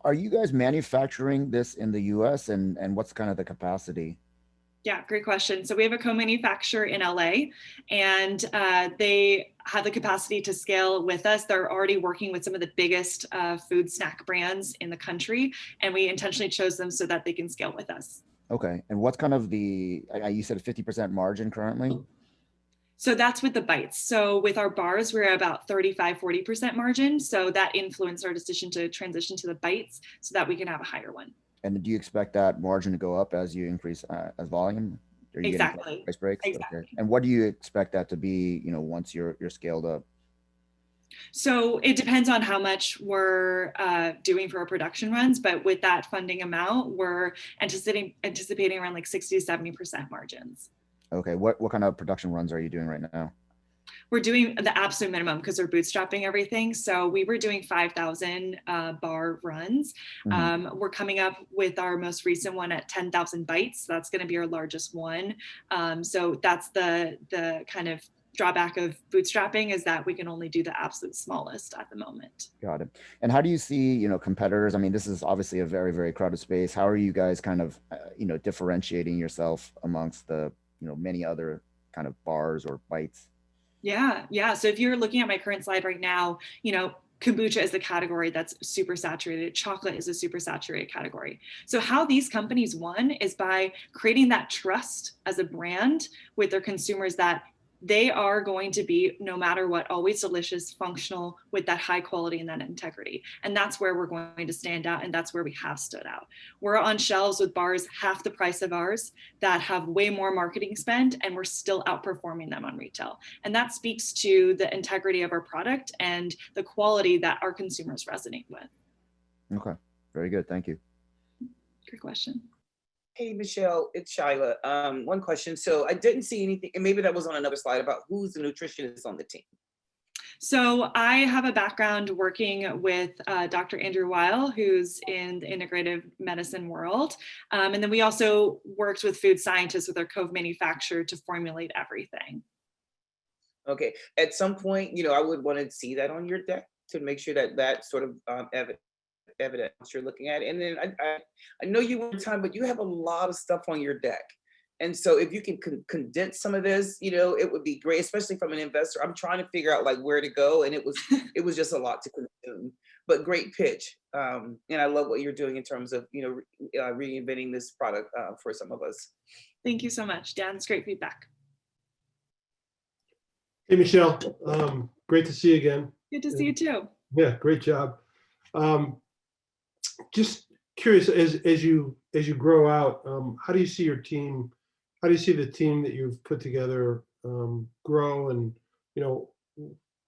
Are you guys manufacturing this in the US, and what's kind of the capacity? Yeah, great question. So we have a co-manufacturer in LA, and they have the capacity to scale with us. They're already working with some of the biggest food snack brands in the country, and we intentionally chose them so that they can scale with us. Okay. And what's kind of you said 50% margin currently? So that's with the bites. So with our bars, we're about 35-40% margin. So that influenced our decision to transition to the bites so that we can have a higher one. And do you expect that margin to go up as you increase as volume? Exactly. Price breaks? Exactly. Okay. And what do you expect that to be, once you're scaled up? So it depends on how much we're doing for our production runs, but with that funding amount, we're anticipating around like 60 to 70% margins. Okay, what kind of production runs are you doing right now? We're doing the absolute minimum because we're bootstrapping everything. So we were doing 5,000 bar runs. Mm-hmm. We're coming up with our most recent one at 10,000 bites. So that's going to be our largest one. So that's the kind of drawback of bootstrapping, is that we can only do the absolute smallest at the moment. Got it. And how do you see, competitors? I mean, this is obviously a very, very crowded space. How are you guys kind of, differentiating yourself amongst the, many other kind of bars or bites? Yeah. So if you're looking at my current slide right now, kombucha is the category that's super saturated. Chocolate is a super saturated category. So how these companies won is by creating that trust as a brand with their consumers, that they are going to be, no matter what, always delicious, functional, with that high quality and that integrity. And that's where we're going to stand out. And that's where we have stood out. We're on shelves with bars half the price of ours that have way more marketing spend, and we're still outperforming them on retail. And that speaks to the integrity of our product and the quality that our consumers resonate with. Okay, very good. Thank you. Good question. Hey, Michelle, it's Shila. One question. So I didn't see anything, and maybe that was on another slide, about who's the nutritionist on the team. So I have a background working with Dr. Andrew Weil, who's in the integrative medicine world. And then we also worked with food scientists with our co-manufacturer to formulate everything. Okay. At some point, I would want to see that on your deck to make sure that that sort of evidence you're looking at. And then I know you want time, but you have a lot of stuff on your deck. And so if you can condense some of this, it would be great, especially from an investor. I'm trying to figure out like where to go. And it was just a lot to consume, but great pitch. And I love what you're doing in terms of, reinventing this product for some of us. Thank you so much, Dan. It's great feedback. Hey, Michelle, great to see you again. Good to see you too. Yeah, great job. Just curious, as you grow out, how do you see your team? How do you see the team that you've put together grow? And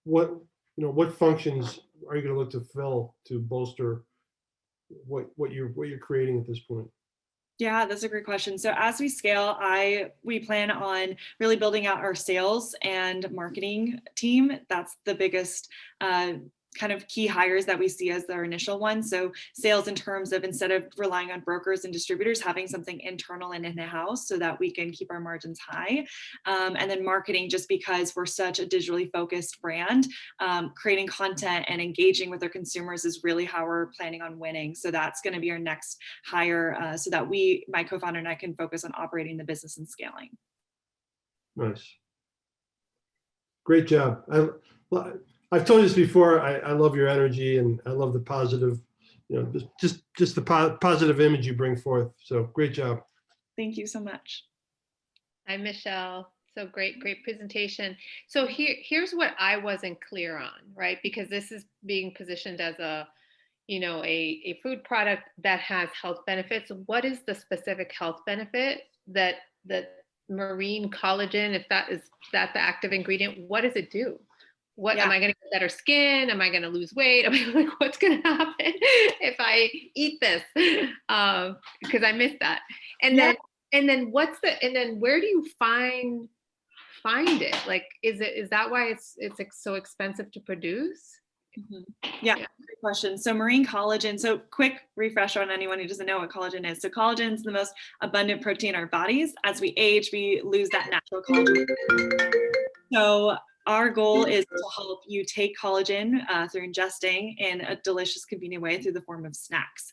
what functions are you going to look to fill to bolster what you're creating at this point? Yeah, that's a great question. So as we scale, we plan on really building out our sales and marketing team. That's the biggest kind of key hires that we see as our initial one. So sales in terms of, instead of relying on brokers and distributors, having something internal and in-house so that we can keep our margins high. And then marketing, just because we're such a digitally focused brand, creating content and engaging with our consumers is really how we're planning on winning. So that's going to be our next hire, so that my co-founder and I can focus on operating the business and scaling. Nice. Great job. I've told you this before. I love your energy, and I love the positive, just the positive image you bring forth. So great job. Thank you so much. Hi, Michelle. So great presentation. So here's what I wasn't clear on, right? Because this is being positioned as a food product that has health benefits. What is the specific health benefit that marine collagen, if that the active ingredient, what does it do? Am I going to get better skin? Am I going to lose weight? What's going to happen if I eat this? Because I missed that. And then where do you find it? Like, is that why it's so expensive to produce? Mm-hmm. Yeah, great question. So marine collagen, so quick refresher on anyone who doesn't know what collagen is. So collagen is the most abundant protein in our bodies. As we age, we lose that natural collagen. So our goal is to help you take collagen through ingesting in a delicious, convenient way through the form of snacks.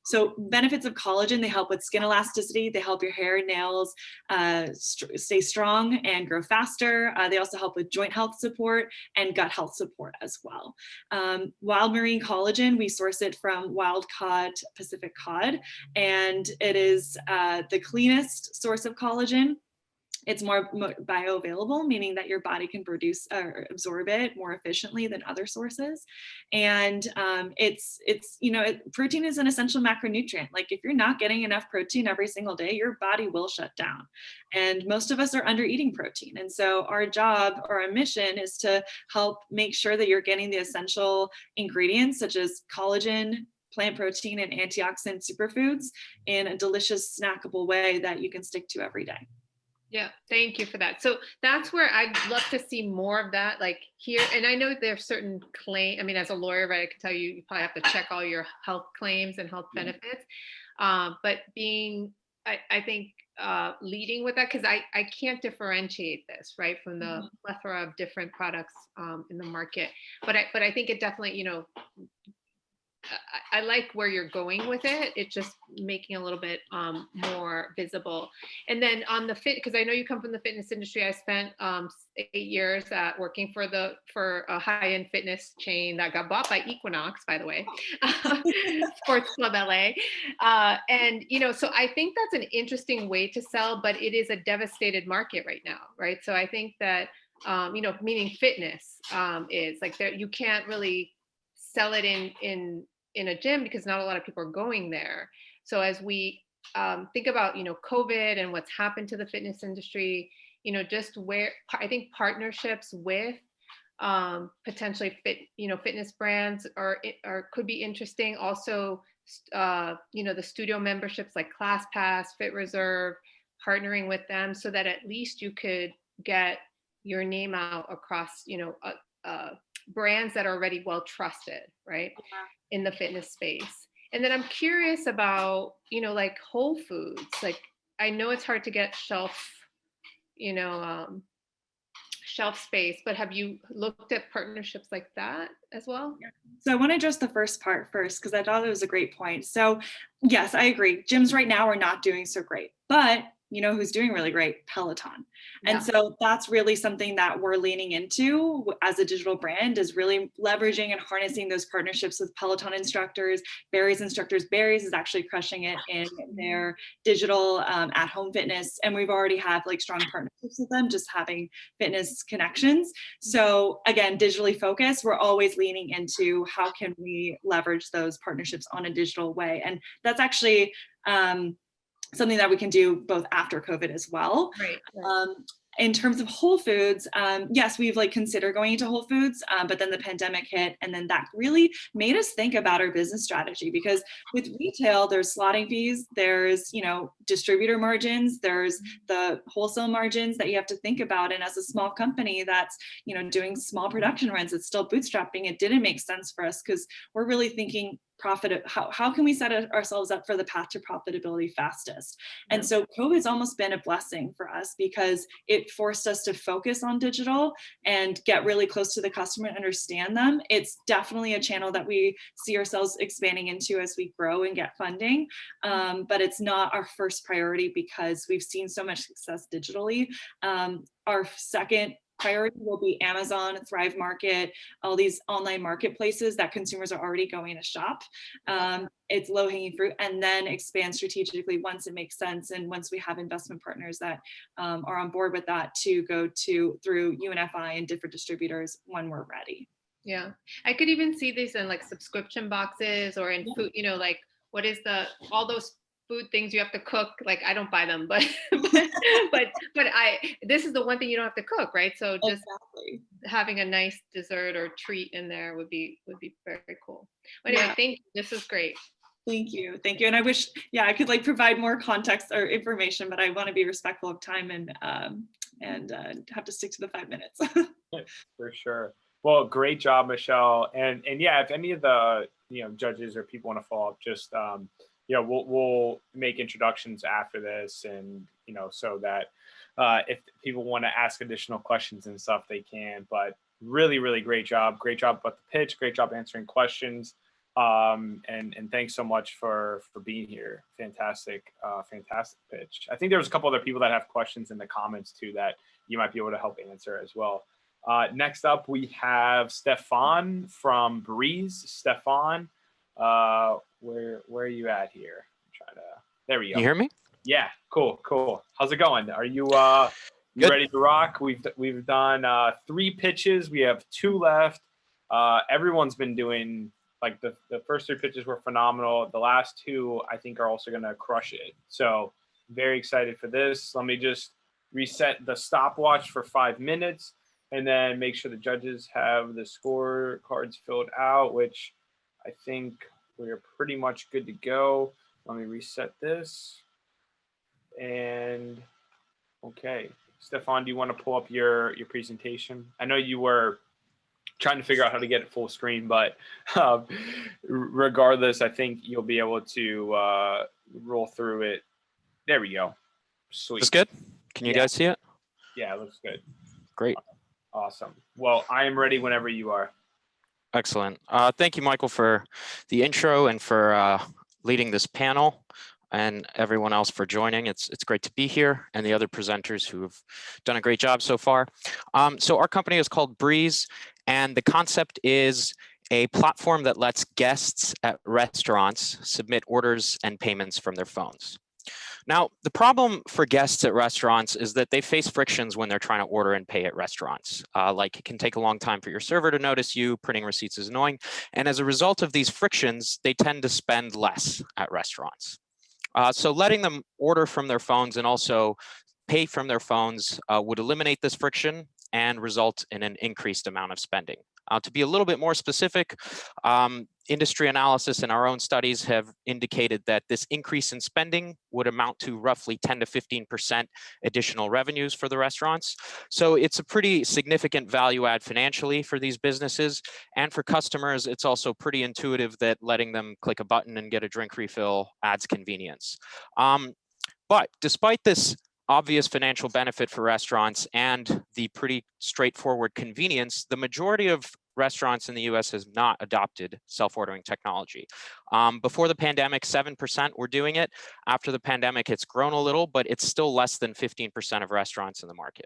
So benefits of collagen: they help with skin elasticity, they help your hair and nails stay strong and grow faster. They also help with joint health support and gut health support as well. Wild marine collagen, we source it from wild caught Pacific cod, and it is the cleanest source of collagen. It's more bioavailable, meaning that your body can produce or absorb it more efficiently than other sources. And protein is an essential macronutrient. Like, if you're not getting enough protein every single day, your body will shut down. And most of us are under eating protein. And so our job or our mission is to help make sure that you're getting the essential ingredients such as collagen, plant protein, and antioxidant superfoods in a delicious, snackable way that you can stick to every day. Yeah, thank you for that. So that's where I'd love to see more of that, like here. And I know there's certain claims. I mean, as a lawyer, right, I can tell you probably have to check all your health claims and health benefits. But I think leading with that, because I can't differentiate this, right, from the plethora of different products in the market. But I think it definitely, I like where you're going with it. It's just making a little bit more visible. And then on the because I know you come from the fitness industry. I spent 8 years working for a high-end fitness chain that got bought by Equinox, by the way, Sports Club LA. And so I think that's an interesting way to sell, but it is a devastated market right now, right? So I think that meaning fitness is like you can't really sell it in a gym because not a lot of people are going there. So as we think about COVID and what's happened to the fitness industry, just where I think partnerships with potentially fitness brands could be interesting. Also, the studio memberships like ClassPass, Fit Reserve, partnering with them so that at least you could get your name out across brands that are already well trusted, right, in the fitness space. And then I'm curious about, like Whole Foods. Like, I know it's hard to get shelf space, but have you looked at partnerships like that as well? So I want to address the first part first, because I thought it was a great point. So yes, I agree. Gyms right now are not doing so great, but who's doing really great? Peloton. And so that's really something that we're leaning into as a digital brand, is really leveraging and harnessing those partnerships with Peloton instructors, Barry's instructors. Barry's is actually crushing it in their digital at-home fitness. And we've already have like strong partnerships with them, just having fitness connections. So again, digitally focused, we're always leaning into how can we leverage those partnerships on a digital way. And that's actually something that we can do both after COVID as well. Right. in terms of Whole Foods, yes, we've like considered going into Whole Foods, but then the pandemic hit, and then that really made us think about our business strategy, because with retail, there's slotting fees, there's, you know, distributor margins, there's the wholesale margins that you have to think about. And as a small company that's, you know, doing small production runs, it's still bootstrapping. It didn't make sense for us because we're really thinking profit, how can we set ourselves up for the path to profitability fastest? And so COVID's almost been a blessing for us because it forced us to focus on digital and get really close to the customer and understand them. It's definitely a channel that we see ourselves expanding into as we grow and get funding, but it's not our first priority because we've seen so much success digitally. Our second priority will be Amazon, Thrive Market, all these online marketplaces that consumers are already going to shop. It's low hanging fruit, and then expand strategically once it makes sense. And once we have investment partners that are on board with that, to go through UNFI and different distributors when we're ready. Yeah, I could even see this in like subscription boxes or in food, you know, like what is all those food things you have to cook. Like I don't buy them, but this is the one thing you don't have to cook, right? So just having a nice dessert or treat in there would be very cool. But anyway, thank you. This is great. Thank you. And I wish, I could like provide more context or information, but I want to be respectful of time and have to stick to the 5 minutes. For sure. Well, great job, Michelle. And yeah, if any of the judges or people want to follow up, just we'll make introductions after this, and so that if people want to ask additional questions and stuff, they can. But really great job about the pitch, great job answering questions, and thanks so much for being here. Fantastic pitch. I think there was a couple other people that have questions in the comments too that you might be able to help answer as well. Next up, we have Stefan from Breeze. Stefan, where are you at here? There we go. Can you hear me? Yeah, cool. How's it going? Are you ready to rock? We've done 3 pitches. We have 2 left. Everyone's been doing, like, the first 3 pitches were phenomenal. The last 2, I think, are also gonna crush it. So very excited for this. Let me just reset the stopwatch for 5 minutes, and then make sure the judges have the score cards filled out, which I think we're pretty much good to go. Let me reset this. And okay, Stefan, do you want to pull up your presentation? I know you were trying to figure out how to get it full screen, but regardless, I think you'll be able to roll through it. There we go. Sweet. Looks good. Can you guys see it? Yeah, it looks good. Great. Awesome. Well, I am ready whenever you are. Excellent. Thank you, Michael, for the intro and for leading this panel, and everyone else for joining. It's great to be here, and the other presenters who have done a great job so far. So our company is called Breeze, and the concept is a platform that lets guests at restaurants submit orders and payments from their phones. Now, the problem for guests at restaurants is that they face frictions when they're trying to order and pay at restaurants. Like, it can take a long time for your server to notice you, printing receipts is annoying, and as a result of these frictions, they tend to spend less at restaurants. So letting them order from their phones and also pay from their phones would eliminate this friction and result in an increased amount of spending. To be a little bit more specific, industry analysis and our own studies have indicated that this increase in spending would amount to roughly 10 to 15% additional revenues for the restaurants. So it's a pretty significant value add financially for these businesses, and for customers, it's also pretty intuitive that letting them click a button and get a drink refill adds convenience. But despite this obvious financial benefit for restaurants and the pretty straightforward convenience, the majority of restaurants in the US has not adopted self-ordering technology. Before the pandemic, 7% were doing it. After the pandemic, it's grown a little, but it's still less than 15% of restaurants in the market.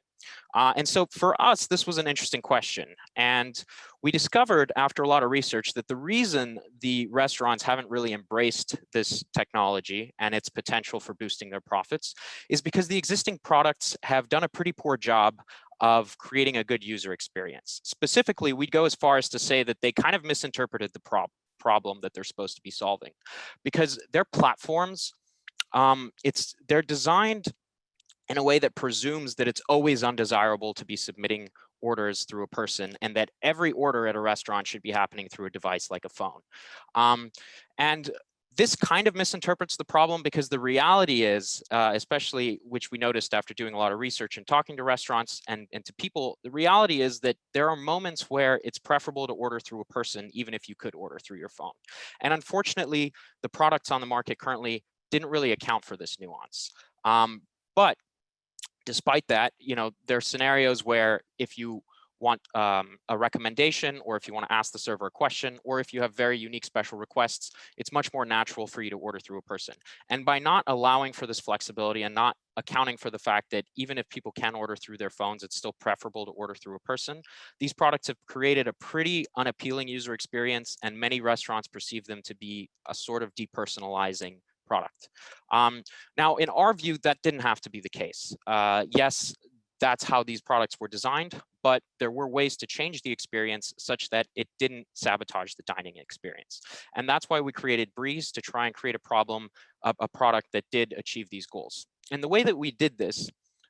And so for us, this was an interesting question. And we discovered after a lot of research that the reason the restaurants haven't really embraced this technology and its potential for boosting their profits is because the existing products have done a pretty poor job of creating a good user experience. Specifically, we'd go as far as to say that they kind of misinterpreted the problem that they're supposed to be solving, because their platforms, they're designed in a way that presumes that it's always undesirable to be submitting orders through a person, and that every order at a restaurant should be happening through a device like a phone. And this kind of misinterprets the problem, because the reality is, especially which we noticed after doing a lot of research and talking to restaurants and to people, the reality is that there are moments where it's preferable to order through a person, even if you could order through your phone. And unfortunately, the products on the market currently didn't really account for this nuance. But despite that, there are scenarios where if you want a recommendation, or if you want to ask the server a question, or if you have very unique special requests, it's much more natural for you to order through a person. And by not allowing for this flexibility and not accounting for the fact that even if people can order through their phones, it's still preferable to order through a person, these products have created a pretty unappealing user experience, and many restaurants perceive them to be a sort of depersonalizing product. Now, in our view, that didn't have to be the case. Yes, that's how these products were designed, but there were ways to change the experience such that it didn't sabotage the dining experience. And that's why we created Breeze, to try and create a product that did achieve these goals. And the way that we did this,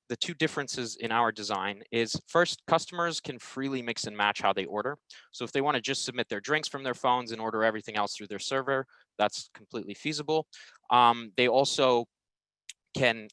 the two differences in our design is, first, customers can freely mix and match how they order. So if they want to just submit their drinks from their phones and order everything else through their server, that's completely feasible. They also can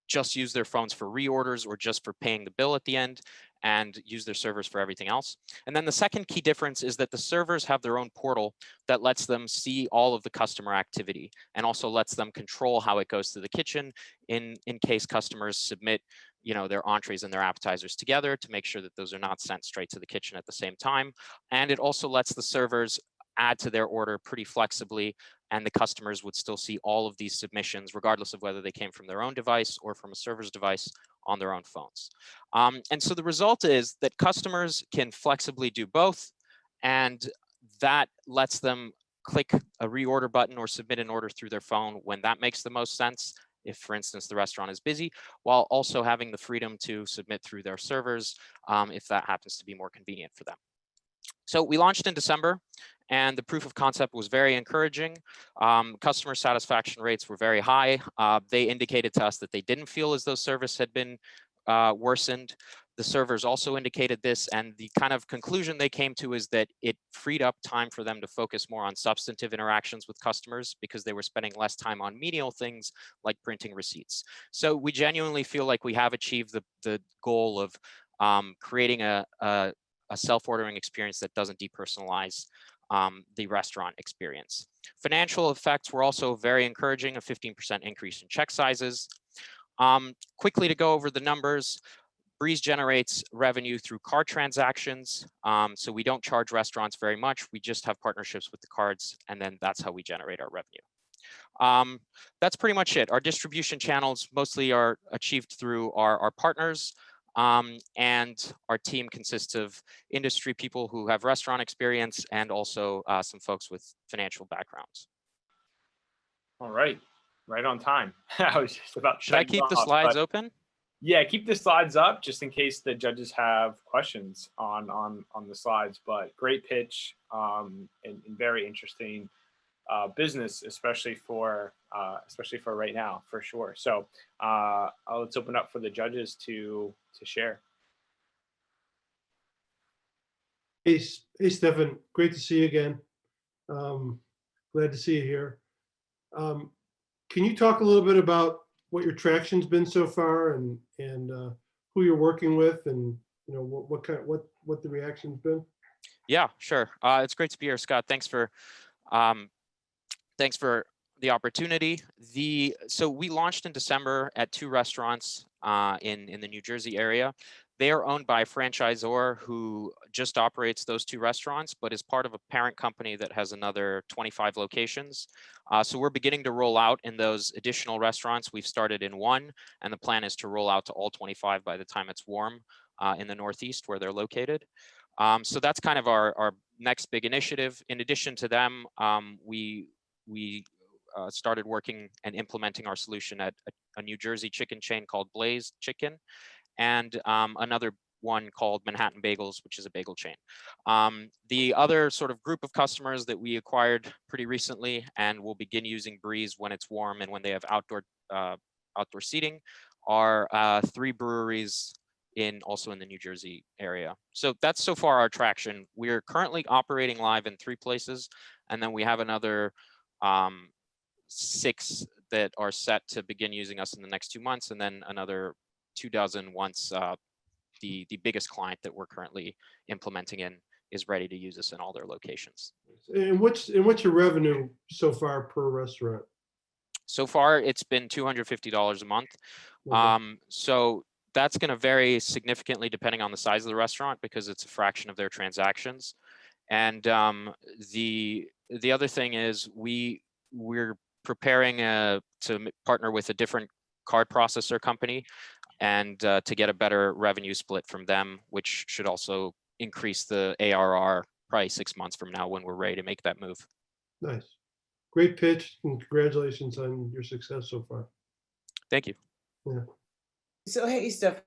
just use their phones for reorders, or just for paying the bill at the end, and use their servers for everything else. And then the second key difference is that the servers have their own portal that lets them see all of the customer activity, and also lets them control how it goes to the kitchen in case customers submit their entrees and their appetizers together, to make sure that those are not sent straight to the kitchen at the same time. And it also lets the servers add to their order pretty flexibly, and the customers would still see all of these submissions, regardless of whether they came from their own device or from a server's device on their own phones. And so the result is that customers can flexibly do both, and that lets them click a reorder button or submit an order through their phone when that makes the most sense, if, for instance, the restaurant is busy, while also having the freedom to submit through their servers if that happens to be more convenient for them. So we launched in December, and the proof of concept was very encouraging. Customer satisfaction rates were very high. They indicated to us that they didn't feel as though service had been worsened. The servers also indicated this, and the kind of conclusion they came to is that it freed up time for them to focus more on substantive interactions with customers, because they were spending less time on menial things like printing receipts. So we genuinely feel like we have achieved the goal of creating a self-ordering experience that doesn't depersonalize the restaurant experience. Financial effects were also very encouraging, a 15% increase in check sizes. Quickly to go over the numbers, Breeze generates revenue through card transactions. So we don't charge restaurants very much. We just have partnerships with the cards, and then that's how we generate our revenue. That's pretty much it. Our distribution channels mostly are achieved through our partners. And our team consists of industry people who have restaurant experience, and also some folks with financial backgrounds. All right, right on time. I was just about to. Should I keep the slides open? Yeah, keep the slides up just in case the judges have questions on the slides. But great pitch, and very interesting business, especially for right now, for sure. So let's open up for the judges to share. Hey, Stefan, great to see you again. Glad to see you here. Can you talk a little bit about what your traction's been so far, and who you're working with, and what the reaction's been? Yeah, sure. It's great to be here, Scott. Thanks for the opportunity. So we launched in December at 2 restaurants in the New Jersey area. They are owned by a franchisor who just operates those 2 restaurants, but is part of a parent company that has another 25 locations. So we're beginning to roll out in those additional restaurants. We've started in 1, and the plan is to roll out to all 25 by the time it's warm in the Northeast, where they're located. So that's kind of our next big initiative. In addition to them, we started working and implementing our solution at a New Jersey chicken chain called Blaze Chicken, and another one called Manhattan Bagels, which is a bagel chain. The other sort of group of customers that we acquired pretty recently and will begin using Breeze when it's warm and when they have outdoor seating are 3 breweries also in the New Jersey area. So that's so far our traction. We're currently operating live in 3 places, and then we have another 6 that are set to begin using us in the next 2 months, and then another 24 once the biggest client that we're currently implementing in is ready to use us in all their locations. And what's your revenue so far per restaurant? So far, it's been $250 a month. Okay. So that's going to vary significantly depending on the size of the restaurant because it's a fraction of their transactions. And the other thing is we're preparing to partner with a different card processor company and to get a better revenue split from them, which should also increase the ARR probably 6 months from now when we're ready to make that move. Nice. Great pitch, and congratulations on your success so far. Thank you. Yeah. So, hey, Stefan,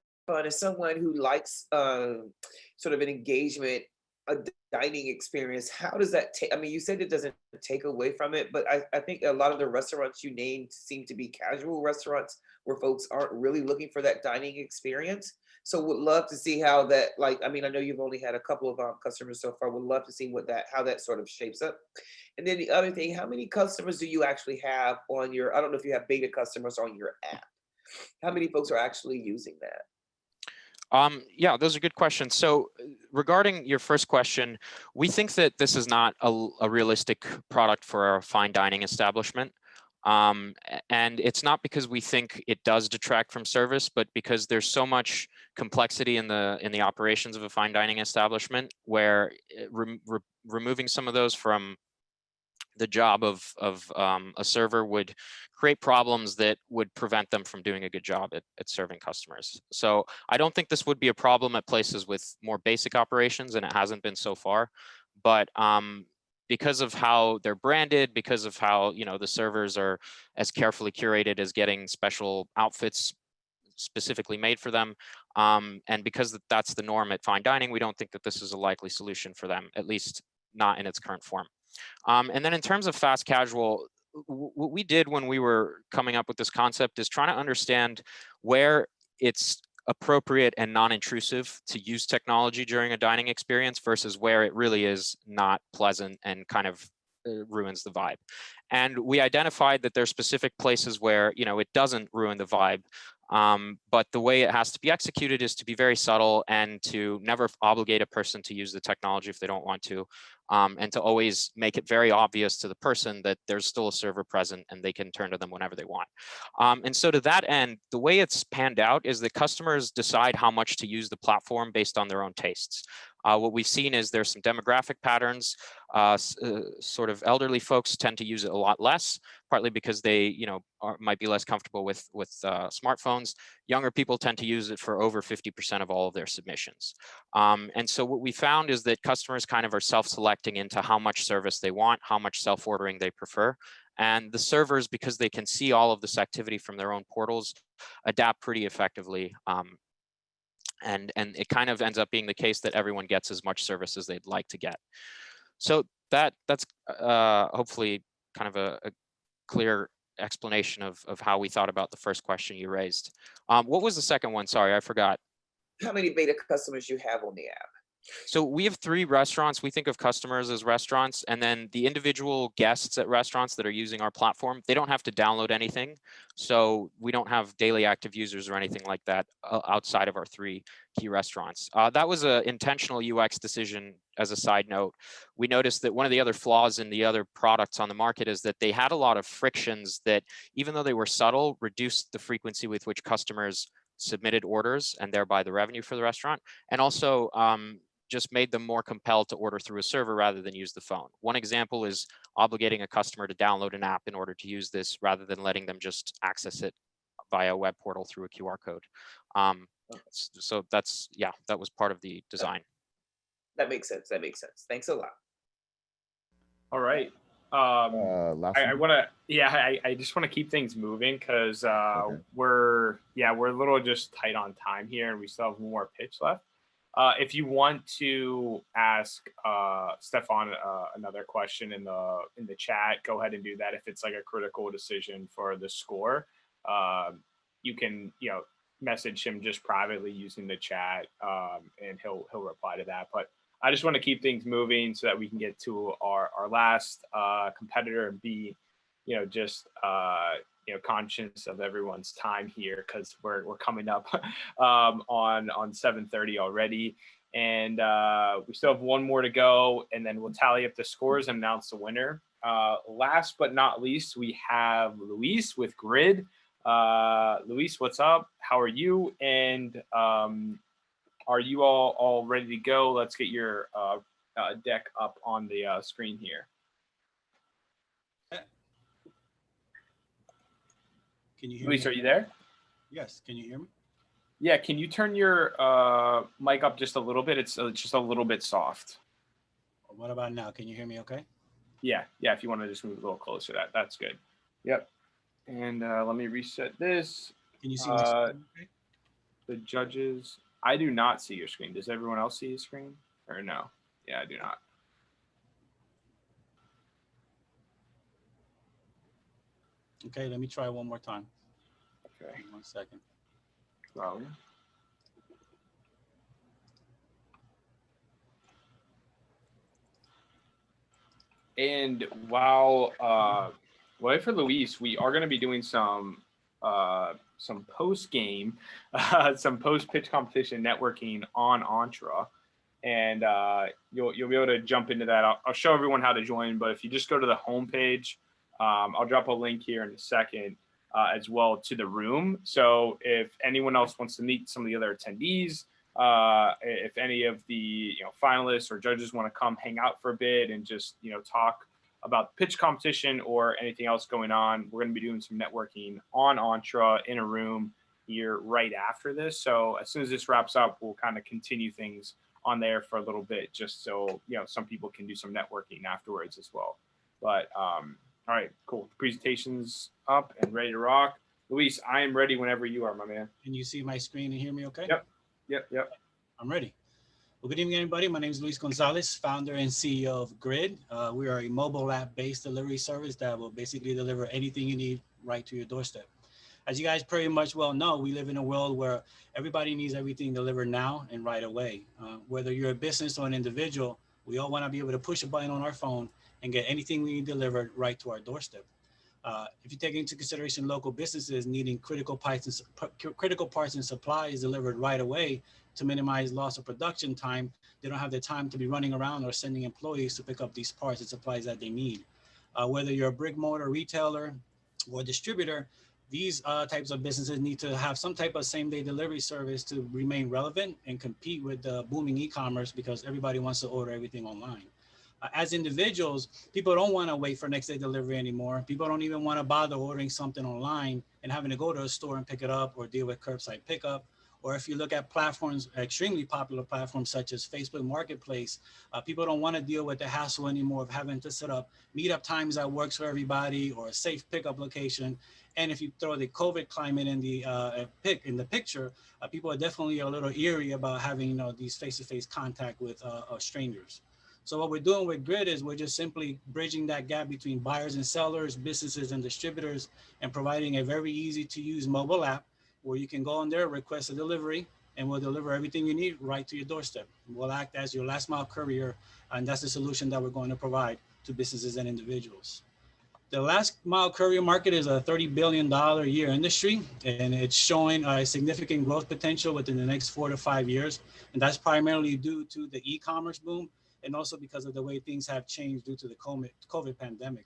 as someone who likes sort of an engagement, a dining experience, how does that take? I mean, you said it doesn't take away from it, but I think a lot of the restaurants you named seem to be casual restaurants where folks aren't really looking for that dining experience. So would love to see how that, like, I mean, I know you've only had a couple of customers so far. Would love to see how that sort of shapes up. And then the other thing, how many customers do you actually have on your, I don't know if you have beta customers on your app. How many folks are actually using that? Yeah, those are good questions. So regarding your first question, we think that this is not a realistic product for a fine dining establishment. And it's not because we think it does detract from service, but because there's so much complexity in the operations of a fine dining establishment where removing some of those from the job of a server would create problems that would prevent them from doing a good job at serving customers. So I don't think this would be a problem at places with more basic operations, and it hasn't been so far. But because of how they're branded, because of how the servers are as carefully curated as getting special outfits specifically made for them, and because that's the norm at fine dining, we don't think that this is a likely solution for them, at least not in its current form. And then in terms of fast casual, what we did when we were coming up with this concept is trying to understand where it's appropriate and non-intrusive to use technology during a dining experience versus where it really is not pleasant and kind of ruins the vibe. And we identified that there's specific places where it doesn't ruin the vibe. But the way it has to be executed is to be very subtle and to never obligate a person to use the technology if they don't want to, and to always make it very obvious to the person that there's still a server present and they can turn to them whenever they want. And so to that end, the way it's panned out is that customers decide how much to use the platform based on their own tastes. What we've seen is there's some demographic patterns. Sort of elderly folks tend to use it a lot less, partly because they, might be less comfortable with smartphones. Younger people tend to use it for over 50% of all of their submissions. And so what we found is that customers kind of are self-selecting into how much service they want, how much self-ordering they prefer. And the servers, because they can see all of this activity from their own portals, adapt pretty effectively. And it kind of ends up being the case that everyone gets as much service as they'd like to get. So that's hopefully kind of a clear explanation of how we thought about the first question you raised. What was the second one? Sorry, I forgot. How many beta customers you have on the app? So we have 3 restaurants. We think of customers as restaurants, and then the individual guests at restaurants that are using our platform, they don't have to download anything. So we don't have daily active users or anything like that outside of our 3 key restaurants. That was an intentional UX decision. As a side note, we noticed that one of the other flaws in the other products on the market is that they had a lot of frictions that, even though they were subtle, reduced the frequency with which customers submitted orders and thereby the revenue for the restaurant, and also just made them more compelled to order through a server rather than use the phone. One example is obligating a customer to download an app in order to use this rather than letting them just access it via a web portal through a QR code. So that's, yeah, that was part of the design. That makes sense. That makes sense. Thanks a lot. All right. I want to, I just want to keep things moving because we're a little just tight on time here and we still have one more pitch left. If you want to ask Stefan another question in the chat, go ahead and do that. If it's like a critical decision for the score, you can, message him just privately using the chat, and he'll reply to that. But I just want to keep things moving so that we can get to our last competitor and be, just conscious of everyone's time here, because we're coming up on 7:30 already, and we still have one more to go, and then we'll tally up the scores and announce the winner. Last but not least, we have Luis with Grid. Luis, what's up? How are you? And are you all ready to go? Let's get your deck up on the screen here. Can you hear Luis, me? are you there? Yes. Can you hear me? Yeah. Can you turn your mic up just a little bit? It's just a little bit soft. What about now? Can you hear me okay? Yeah. If you want to just move a little closer, that's good. Yep. And let me reset this. Can you see my screen okay? The judges. I do not see your screen. Does everyone else see your screen? Or no? Yeah, I do not. Okay, let me try one more time. Okay. 1 second. Wow. And while wait for Luis, we are going to be doing some post game, some post pitch competition networking on Entre, and you'll be able to jump into that. I'll show everyone how to join, but if you just go to the homepage, I'll drop a link here in a second as well to the room. So if anyone else wants to meet some of the other attendees, if any of the finalists or judges want to come hang out for a bit and just talk about the pitch competition or anything else going on, we're going to be doing some networking on Entre in a room here right after this. So as soon as this wraps up, we'll kind of continue things on there for a little bit, just so some people can do some networking afterwards as well. But all right, cool. The presentation's up and ready to rock. Luis, I am ready whenever you are, my man. Can you see my screen and hear me okay? Yep. I'm ready. Well, good evening, everybody. My name is Luis Gonzalez, founder and CEO of Grid. We are a mobile app-based delivery service that will basically deliver anything you need right to your doorstep. As you guys pretty much well know, we live in a world where everybody needs everything delivered now and right away. Whether you're a business or an individual, we all want to be able to push a button on our phone and get anything we need delivered right to our doorstep. If you take into consideration local businesses needing critical parts and supplies delivered right away to minimize loss of production time, they don't have the time to be running around or sending employees to pick up these parts and supplies that they need. Whether you're a brick mortar retailer or distributor, these types of businesses need to have some type of same-day delivery service to remain relevant and compete with the booming e-commerce, because everybody wants to order everything online. As individuals, people don't want to wait for next day delivery anymore. People don't even want to bother ordering something online and having to go to a store and pick it up or deal with curbside pickup. Or if you look at platforms, extremely popular platforms such as Facebook Marketplace, people don't want to deal with the hassle anymore of having to set up meetup times that works for everybody or a safe pickup location. And if you throw the COVID climate in the picture, people are definitely a little eerie about having these face-to-face contact with strangers. So what we're doing with Grid is we're just simply bridging that gap between buyers and sellers, businesses and distributors, and providing a very easy to use mobile app where you can go on there, request a delivery, and we'll deliver everything you need right to your doorstep. We'll act as your last mile courier, and that's the solution that we're going to provide to businesses and individuals. The last mile courier market is a $30 billion a year industry, and it's showing a significant growth potential within the next 4 to 5 years. And that's primarily due to the e-commerce boom, and also because of the way things have changed due to the COVID pandemic.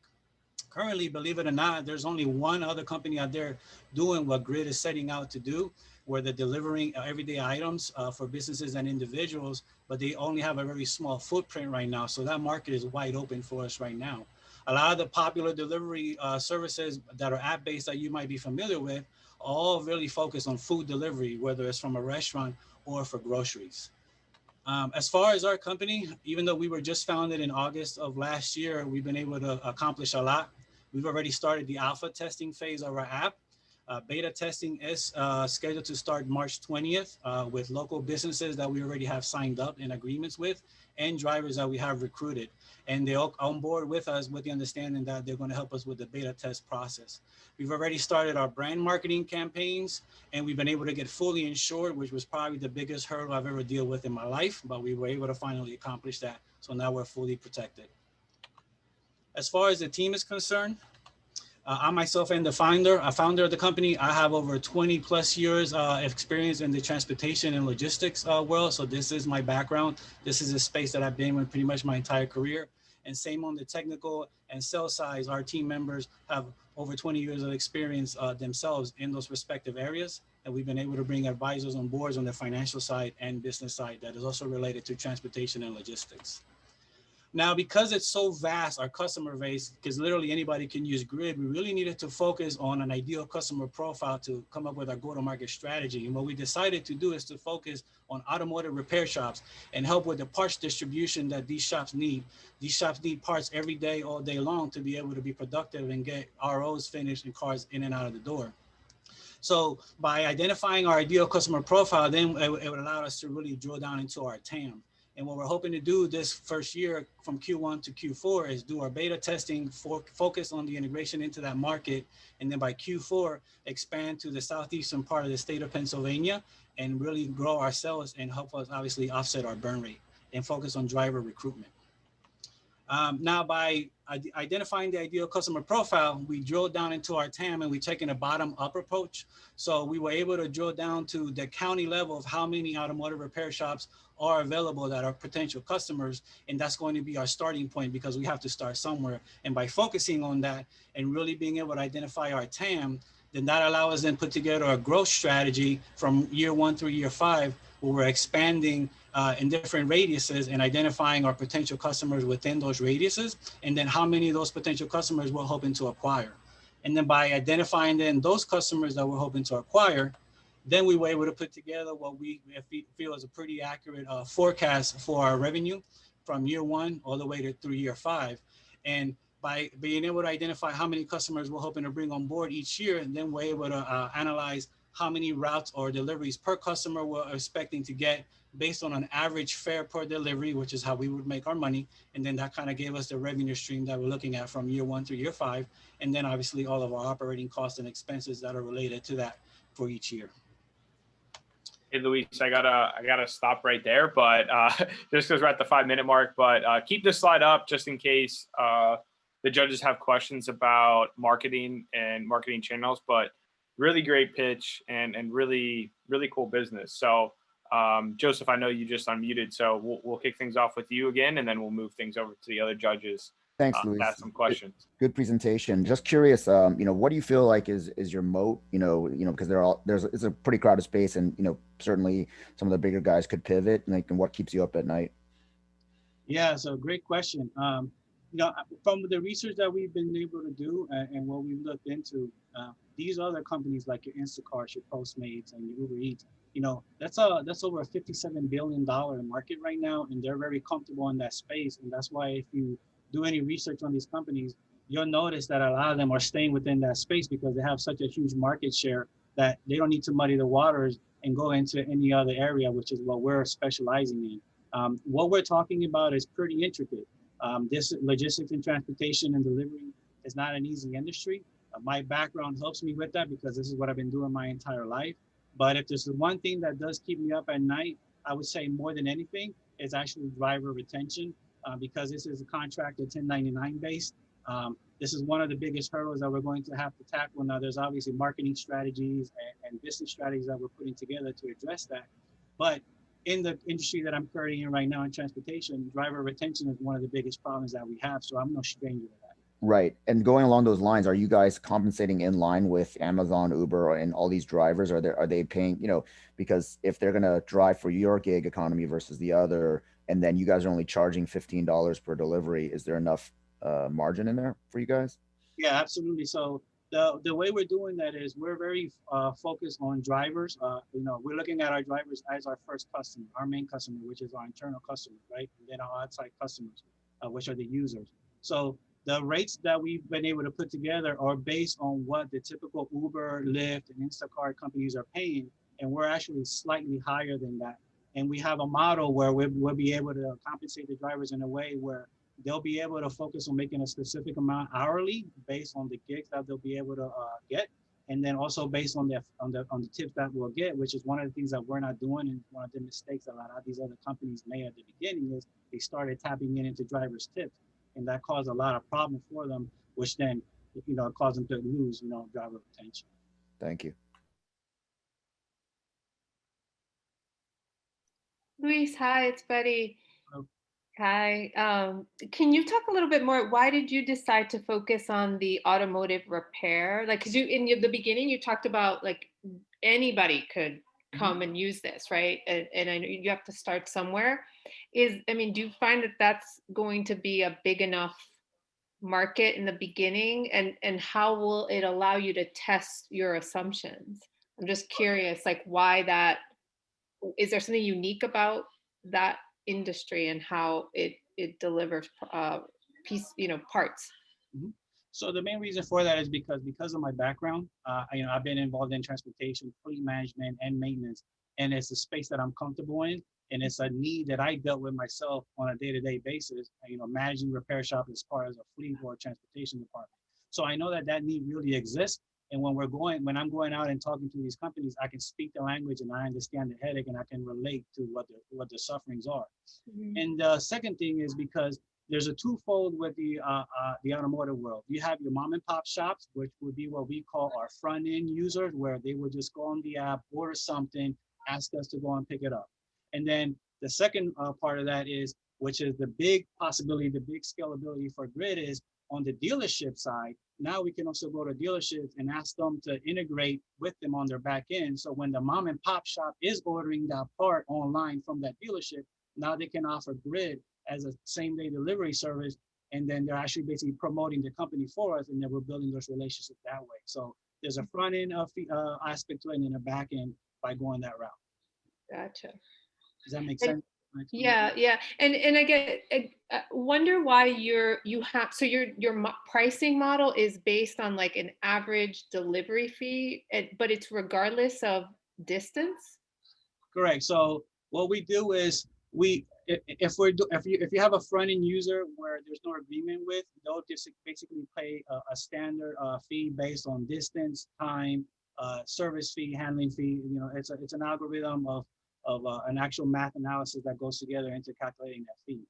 Currently, believe it or not, there's only one other company out there doing what Grid is setting out to do, where they're delivering everyday items for businesses and individuals, but they only have a very small footprint right now. So that market is wide open for us right now. A lot of the popular delivery services that are app-based that you might be familiar with, all really focus on food delivery, whether it's from a restaurant or for groceries. As far as our company, even though we were just founded in August of last year, we've been able to accomplish a lot. We've already started the alpha testing phase of our app. Beta testing is scheduled to start March 20th with local businesses that we already have signed up in agreements with and drivers that we have recruited. And they're on board with us with the understanding that they're going to help us with the beta test process. We've already started our brand marketing campaigns, and we've been able to get fully insured, which was probably the biggest hurdle I've ever dealt with in my life, but we were able to finally accomplish that. So now we're fully protected. As far as the team is concerned, I myself am the founder of the company. I have over 20 plus years experience in the transportation and logistics world. So this is my background. This is a space that I've been in pretty much my entire career. And same on the technical and sales side, our team members have over 20 years of experience themselves in those respective areas. And we've been able to bring advisors on board on the financial side and business side that is also related to transportation and logistics. Now, because it's so vast, our customer base, because literally anybody can use Grid, we really needed to focus on an ideal customer profile to come up with our go-to-market strategy. And what we decided to do is to focus on automotive repair shops and help with the parts distribution that these shops need. These shops need parts every day, all day long to be able to be productive and get ROs finished and cars in and out of the door. So by identifying our ideal customer profile, then it would allow us to really drill down into our TAM. And what we're hoping to do this first year from Q1 to Q4 is do our beta testing, focus on the integration into that market. And then by Q4, expand to the southeastern part of the state of Pennsylvania and really grow our sales and help us obviously offset our burn rate and focus on driver recruitment. Now, by identifying the ideal customer profile, we drilled down into our TAM and we've taken a bottom-up approach. So we were able to drill down to the county level of how many automotive repair shops are available that are potential customers. And that's going to be our starting point because we have to start somewhere. And by focusing on that and really being able to identify our TAM, then that allows us then put together a growth strategy from year 1 through year 5, where we're expanding in different radiuses and identifying our potential customers within those radiuses, and then how many of those potential customers we're hoping to acquire. And then by identifying then those customers that we're hoping to acquire, then we were able to put together what we feel is a pretty accurate forecast for our revenue from year 1 all the way through year 5. And by being able to identify how many customers we're hoping to bring on board each year, and then we're able to analyze how many routes or deliveries per customer we're expecting to get based on an average fare per delivery, which is how we would make our money. And then that kind of gave us the revenue stream that we're looking at from year 1 through year 5. And then obviously all of our operating costs and expenses that are related to that for each year. Hey, Luis, I gotta stop right there, but just because we're at the 5-minute mark, but keep this slide up just in case the judges have questions about marketing and marketing channels, but really great pitch and really, really cool business. So Joseph, I know you just unmuted, so we'll kick things off with you again, and then we'll move things over to the other judges. Thanks, Luis. Ask some questions. Good presentation. Just curious, what do you feel like is your moat? Because it's a pretty crowded space, and certainly some of the bigger guys could pivot. And what keeps you up at night? Yeah, so great question. From the research that we've been able to do and what we've looked into, these other companies like your Instacart, your Postmates, and your Uber Eats, that's over a $57 billion market right now, and they're very comfortable in that space. And that's why if you do any research on these companies, you'll notice that a lot of them are staying within that space because they have such a huge market share that they don't need to muddy the waters and go into any other area, which is what we're specializing in. What we're talking about is pretty intricate. This logistics and transportation and delivery is not an easy industry. My background helps me with that because this is what I've been doing my entire life. But if there's one thing that does keep me up at night, I would say more than anything is actually driver retention. Because this is a contractor 1099 based. This is one of the biggest hurdles that we're going to have to tackle. Now, there's obviously marketing strategies and business strategies that we're putting together to address that. But in the industry that I'm currently in right now in transportation, driver retention is one of the biggest problems that we have. So I'm no stranger to that. Right. And going along those lines, are you guys compensating in line with Amazon, Uber, and all these drivers? Are they paying, because if they're going to drive for your gig economy versus the other, and then you guys are only charging $15 per delivery, is there enough margin in there for you guys? Yeah, absolutely. So the way we're doing that is we're very focused on drivers. We're looking at our drivers as our first customer, our main customer, which is our internal customer, right? And then our outside customers, which are the users. So the rates that we've been able to put together are based on what the typical Uber, Lyft, and Instacart companies are paying, and we're actually slightly higher than that. And we have a model where we'll be able to compensate the drivers in a way where they'll be able to focus on making a specific amount hourly based on the gigs that they'll be able to get, and then also based on the tips that we'll get, which is one of the things that we're not doing, and one of the mistakes that a lot of these other companies made at the beginning is they started tapping into drivers' tips, and that caused a lot of problems for them, which then caused them to lose driver retention. Thank you. Luis, hi, it's Betty. Hello. Hi. Can you talk a little bit more? Why did you decide to focus on the automotive repair? Like, because the beginning you talked about like anybody could come and use this, right? And I know you have to start somewhere. Do you find that that's going to be a big enough market in the beginning? And how will it allow you to test your assumptions? I'm just curious, like why that, is there something unique about that industry and how it delivers parts? So the main reason for that is because of my background. I've been involved in transportation, fleet management, and maintenance, and it's a space that I'm comfortable in, and it's a need that I dealt with myself on a day-to-day basis. Managing repair shop as part of a fleet or transportation department. So I know that need really exists. And when I'm going out and talking to these companies, I can speak the language and I understand the headache and I can relate to what the sufferings are. Mm-hmm. And the second thing is because there's a twofold with the automotive world. You have your mom and pop shops, which would be what we call our front end users, where they would just go on the app, order something, ask us to go and pick it up. And then the second part of that is, which is the big possibility, the big scalability for Grid is on the dealership side. Now we can also go to dealerships and ask them to integrate with them on their back end. So when the mom and pop shop is ordering that part online from that dealership, now they can offer Grid as a same day delivery service. And then they're actually basically promoting the company for us, and then we're building those relationships that way. So there's a front end aspect to it and then a back end by going that route. Gotcha. Does that make sense? Yeah. And I wonder why your pricing model is based on like an average delivery fee, but it's regardless of distance. Correct. So what we do is if you have a front end user where there's no agreement with, they'll just basically pay a standard fee based on distance, time, service fee, handling fee. It's an algorithm of an actual math analysis that goes together into calculating that fee.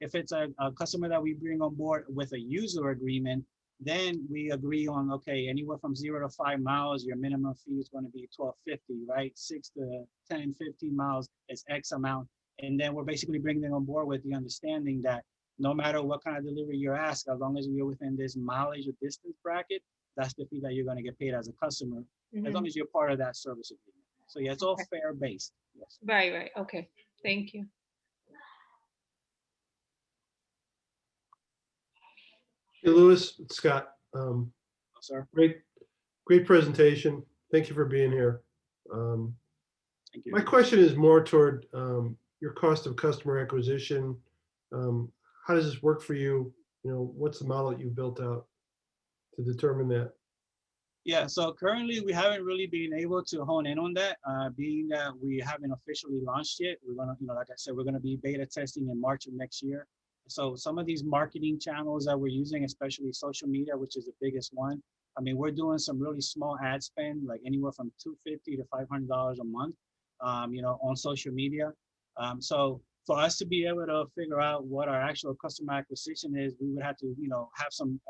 If it's a customer that we bring on board with a user agreement, then we agree on, okay, anywhere from 0 to 5 miles, your minimum fee is going to be $12.50, right? 6 to 10, 15 miles is X amount. And then we're basically bringing them on board with the understanding that no matter what kind of delivery you're asked, as long as you're within this mileage or distance bracket, that's the fee that you're going to get paid as a customer, as long as you're part of that service agreement. So yeah, it's all fair based. Yes. Right. Okay. Thank you. Hey, Louis, it's Scott. Sir. Great presentation. Thank you for being here. Thank you. My question is more toward your cost of customer acquisition. How does this work for you? What's the model that you built out to determine that? Yeah, so currently we haven't really been able to hone in on that, being that we haven't officially launched yet. We're gonna, like I said, we're gonna be beta testing in March of next year. So some of these marketing channels that we're using, especially social media, which is the biggest one, we're doing some really small ad spend, like anywhere from $250 to $500 a month, on social media. So for us to be able to figure out what our actual customer acquisition is, we would have to, have some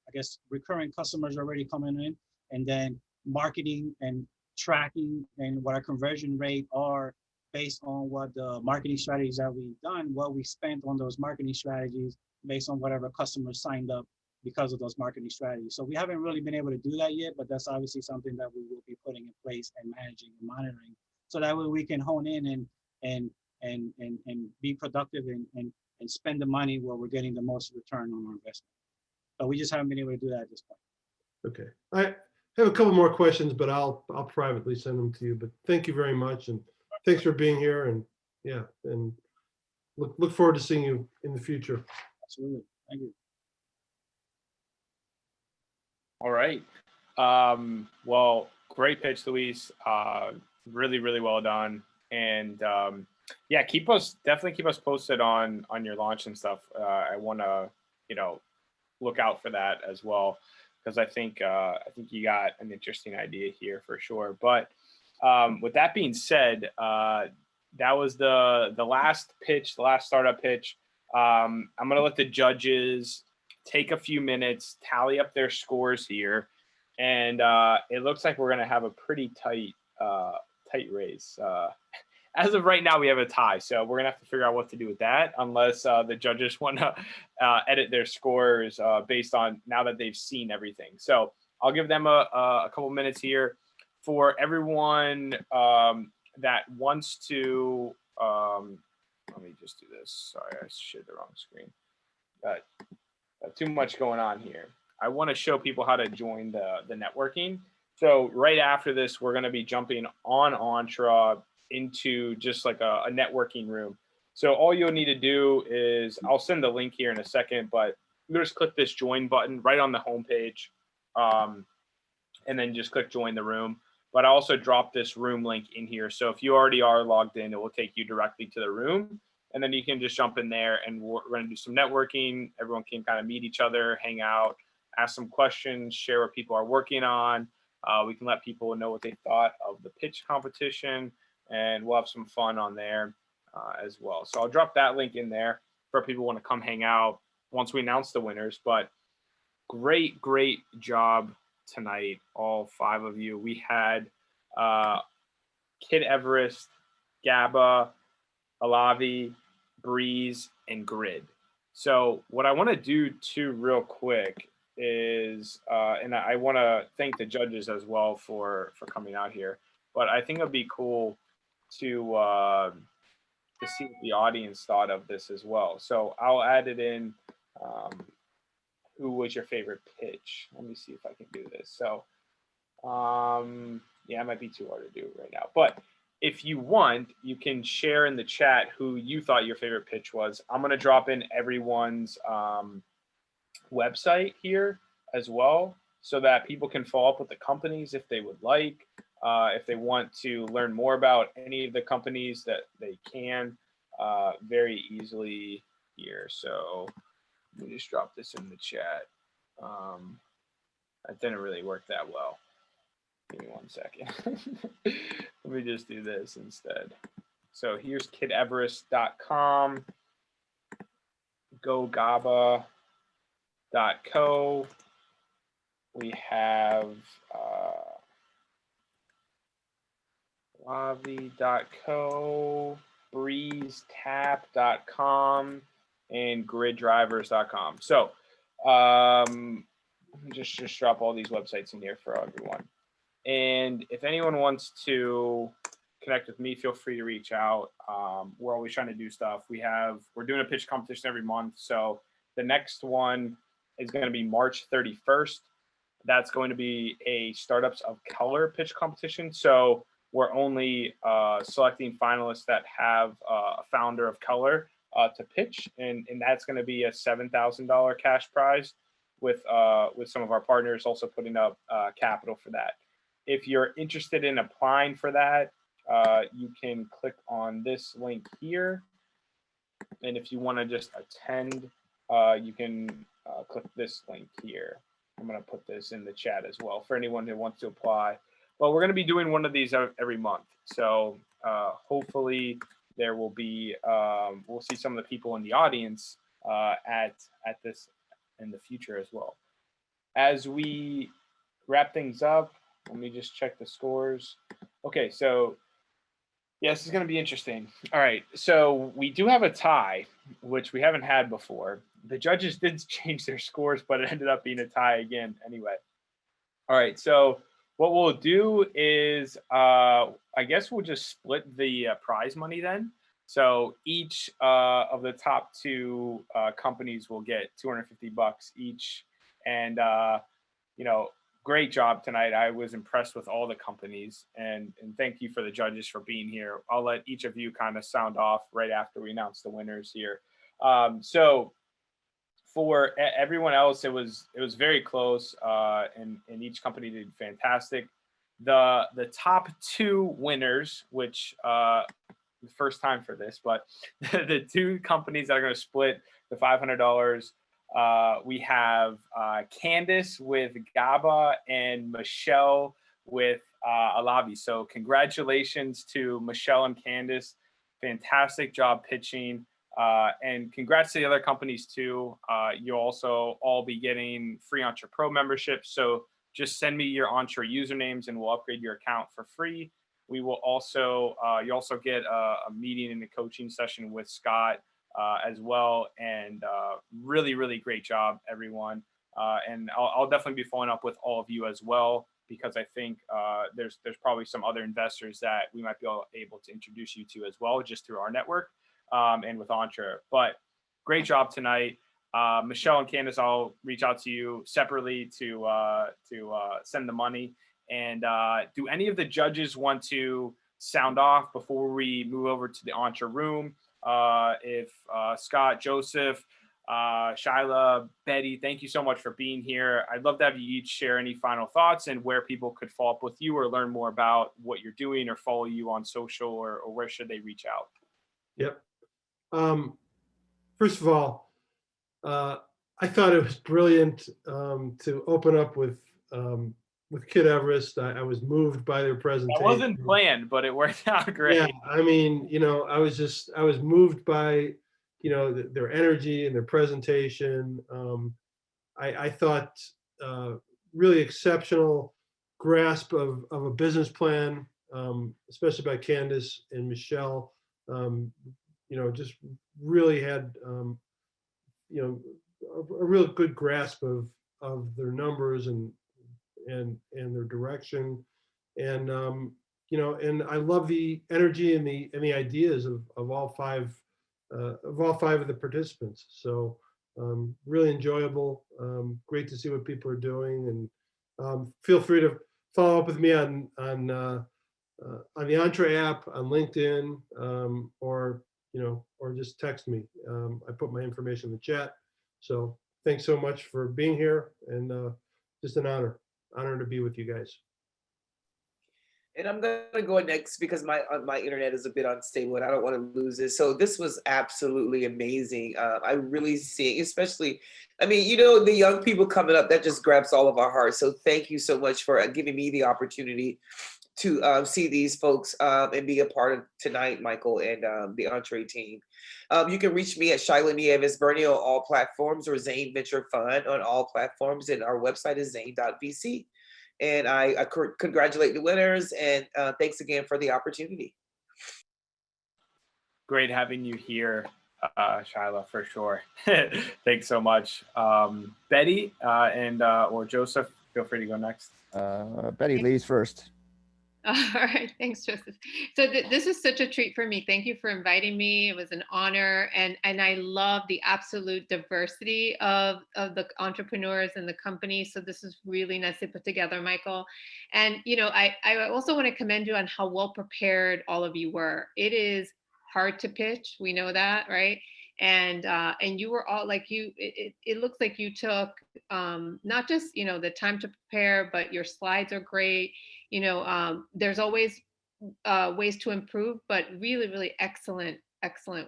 I guess recurring customers already coming in, and then marketing and tracking and what our conversion rate are based on what the marketing strategies that we've done, what we spent on those marketing strategies based on whatever customers signed up because of those marketing strategies. So we haven't really been able to do that yet, but that's obviously something that we will be putting in place and managing and monitoring, so that way we can hone in and be productive and spend the money where we're getting the most return on our investment. But we just haven't been able to do that at this point. Okay, I have a couple more questions, but I'll privately send them to you. But thank you very much, and thanks for being here. And yeah, and look forward to seeing you in the future. Absolutely, thank you. All right. Well, great pitch, Luis. Really, really well done. And yeah, definitely keep us posted on your launch and stuff. I want to, look out for that as well, because I think you got an interesting idea here for sure. But with that being said, that was the last pitch, the last startup pitch. I'm going to let the judges take a few minutes, tally up their scores here. And it looks like we're going to have a pretty tight race. As of right now, we have a tie. So we're going to have to figure out what to do with that, unless the judges want to edit their scores based on now that they've seen everything. So I'll give them a couple minutes here. For everyone that wants to, let me just do this. Sorry, I shared the wrong screen. Got too much going on here. I want to show people how to join the networking. So right after this, we're going to be jumping on Entre into just like a networking room. So all you'll need to do is, I'll send the link here in a second, but you just click this join button right on the homepage, and then just click join the room. But I also dropped this room link in here. So if you already are logged in, it will take you directly to the room. And then you can just jump in there, and we're going to do some networking. Everyone can kind of meet each other, hang out, ask some questions, share what people are working on. We can let people know what they thought of the pitch competition, and we'll have some fun on there as well. So I'll drop that link in there for people who want to come hang out once we announce the winners. But great job tonight, all 5 of you. We had Kid Everest, Gaba, Alavi, Breeze, and Grid. So what I want to do too real quick is, and I want to thank the judges as well for coming out here, but I think it'd be cool to see what the audience thought of this as well. So I'll add it in. Who was your favorite pitch? Let me see if I can do this. So yeah, it might be too hard to do right now, but if you want, you can share in the chat who you thought your favorite pitch was. I'm going to drop in everyone's website here as well, so that people can follow up with the companies if they would like. If they want to learn more about any of the companies, that they can very easily here. So let me just drop this in the chat. That didn't really work that well. Give me 1 second. Let me just do this instead. So here's kideverest.com, gogaba.co. We have lavi.co, breezetap.com, and griddrivers.com. So let me just drop all these websites in here for everyone. And if anyone wants to connect with me, feel free to reach out. We're always trying to do stuff. We're doing a pitch competition every month. So the next one is going to be March 31st. That's going to be a Startups of Color pitch competition. So we're only selecting finalists that have a founder of color to pitch, and that's going to be a $7,000 cash prize with some of our partners also putting up capital for that. If you're interested in applying for that, you can click on this link here. And if you want to just attend, you can click this link here. I'm going to put this in the chat as well for anyone who wants to apply. Well, we're going to be doing one of these every month. So hopefully there will be, we'll see some of the people in the audience at this in the future as well. As we wrap things up, let me just check the scores. Okay, so yeah, this is going to be interesting. All right, so we do have a tie, which we haven't had before. The judges did change their scores, but it ended up being a tie again anyway. All right, so what we'll do is, I guess we'll just split the prize money then. So each of the top 2 companies will get $250 each. And, great job tonight. I was impressed with all the companies, and thank you for the judges for being here. I'll let each of you kind of sound off right after we announce the winners here. So for everyone else, it was very close, and each company did fantastic. The top two winners, which the first time for this, but the two companies that are going to split the $500, we have Candace with GABA and Michelle with Alavi. So congratulations to Michelle and Candace. Fantastic job pitching. And congrats to the other companies too. You'll also all be getting free Entre Pro memberships. So just send me your Entre usernames and we'll upgrade your account for free. We will also, you also get a meeting and a coaching session with Scott as well. And really, really great job, everyone. And I'll definitely be following up with all of you as well, because I think there's probably some other investors that we might be able to introduce you to as well, just through our network and with Entre. But great job tonight. Michelle and Candace, I'll reach out to you separately to send the money. And do any of the judges want to sound off before we move over to the Entre room? If Scott, Joseph, Shila, Betty, thank you so much for being here. I'd love to have you each share any final thoughts and where people could follow up with you or learn more about what you're doing or follow you on social, or where should they reach out? Yep. First of all, I thought it was brilliant to open up with Kid Everest. I was moved by their presentation. That wasn't planned, but it worked out great. Yeah, I mean, I was moved by, their energy and their presentation. I thought really exceptional grasp of a business plan, especially by Candace and Michelle. Just really had, a real good grasp of their numbers and their direction. And, and I love the energy and the ideas of all five of the participants. So really enjoyable. Great to see what people are doing, and feel free to follow up with me on the Entre app, on LinkedIn, or just text me. I put my information in the chat. So thanks so much for being here, and just an honor to be with you guys. And I'm gonna go next because my internet is a bit unstable and I don't want to lose it. So this was absolutely amazing. I really see, especially, the young people coming up, that just grabs all of our hearts. So thank you so much for giving me the opportunity to see these folks and be a part of tonight, Michael, and the Entre team. You can reach me at Shila Nieves Burney on all platforms, or Zane Venture Fund on all platforms, and our website is zane.vc. And I congratulate the winners, and thanks again for the opportunity. Great having you here, Shila, for sure. Thanks so much. Betty or Joseph, feel free to go next. Betty, ladies first. All right, thanks, Joseph. So this is such a treat for me. Thank you for inviting me. It was an honor, and I love the absolute diversity of the entrepreneurs and the company. So this is really nicely put together, Michael. And I also want to commend you on how well prepared all of you were. It is hard to pitch. We know that, right? And you were all it looks like you took not just the time to prepare, but your slides are great. There's always ways to improve, but really, really excellent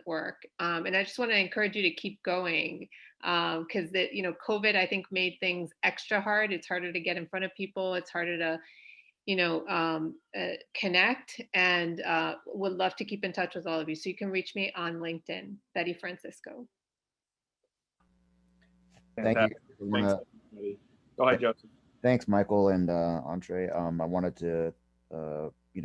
work. And I just want to encourage you to keep going, because COVID, I think, made things extra hard. It's harder to get in front of people. It's harder to connect, and would love to keep in touch with all of you. So you can reach me on LinkedIn, Betty Francisco. Thank you. Thanks. Go ahead, Joseph. Thanks, Michael and Entre. I wanted to,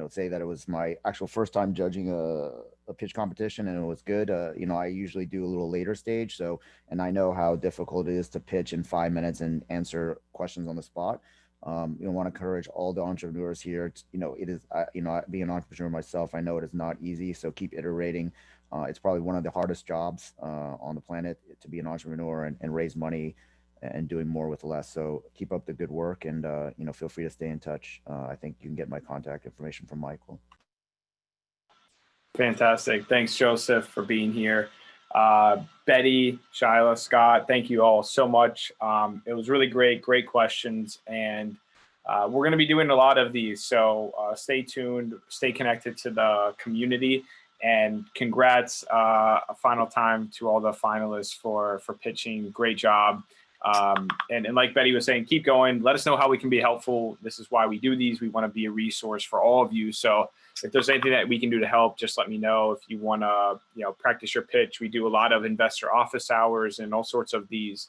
say that it was my actual first time judging a pitch competition, and it was good. I usually do a little later stage, and I know how difficult it is to pitch in 5 minutes and answer questions on the spot. Want to encourage all the entrepreneurs here. It is, being an entrepreneur myself, I know it is not easy. So keep iterating. It's probably one of the hardest jobs on the planet, to be an entrepreneur and raise money and doing more with less. So keep up the good work, and feel free to stay in touch. I think you can get my contact information from Michael. Betty, Shila, Scott, thank you all so much. It was really great questions. And we're going to be doing a lot of these. So stay tuned, stay connected to the community. And congrats a final time to all the finalists for pitching. Great job. And like Betty was saying, keep going. Let us know how we can be helpful. This is why we do these. We want to be a resource for all of you. So if there's anything that we can do to help, just let me know. If you want to, practice your pitch, we do a lot of investor office hours and all sorts of these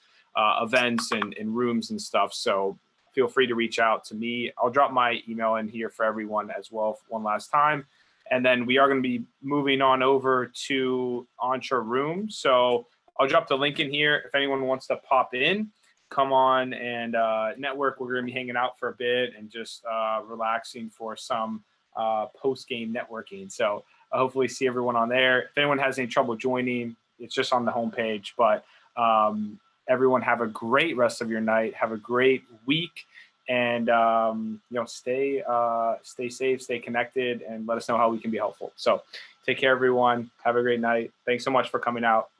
events and rooms and stuff. So feel free to reach out to me. I'll drop my email in here for everyone as well one last time. And then we are going to be moving on over to Entre Room. So I'll drop the link in here. If anyone wants to pop in, come on and network. We're going to be hanging out for a bit and just relaxing for some post-game networking. So hopefully see everyone on there. If anyone has any trouble joining, it's just on the homepage. But everyone have a great rest of your night. Have a great week. And, stay safe, stay connected, and let us know how we can be helpful. So take care, everyone. Have a great night. Thanks so much for coming out.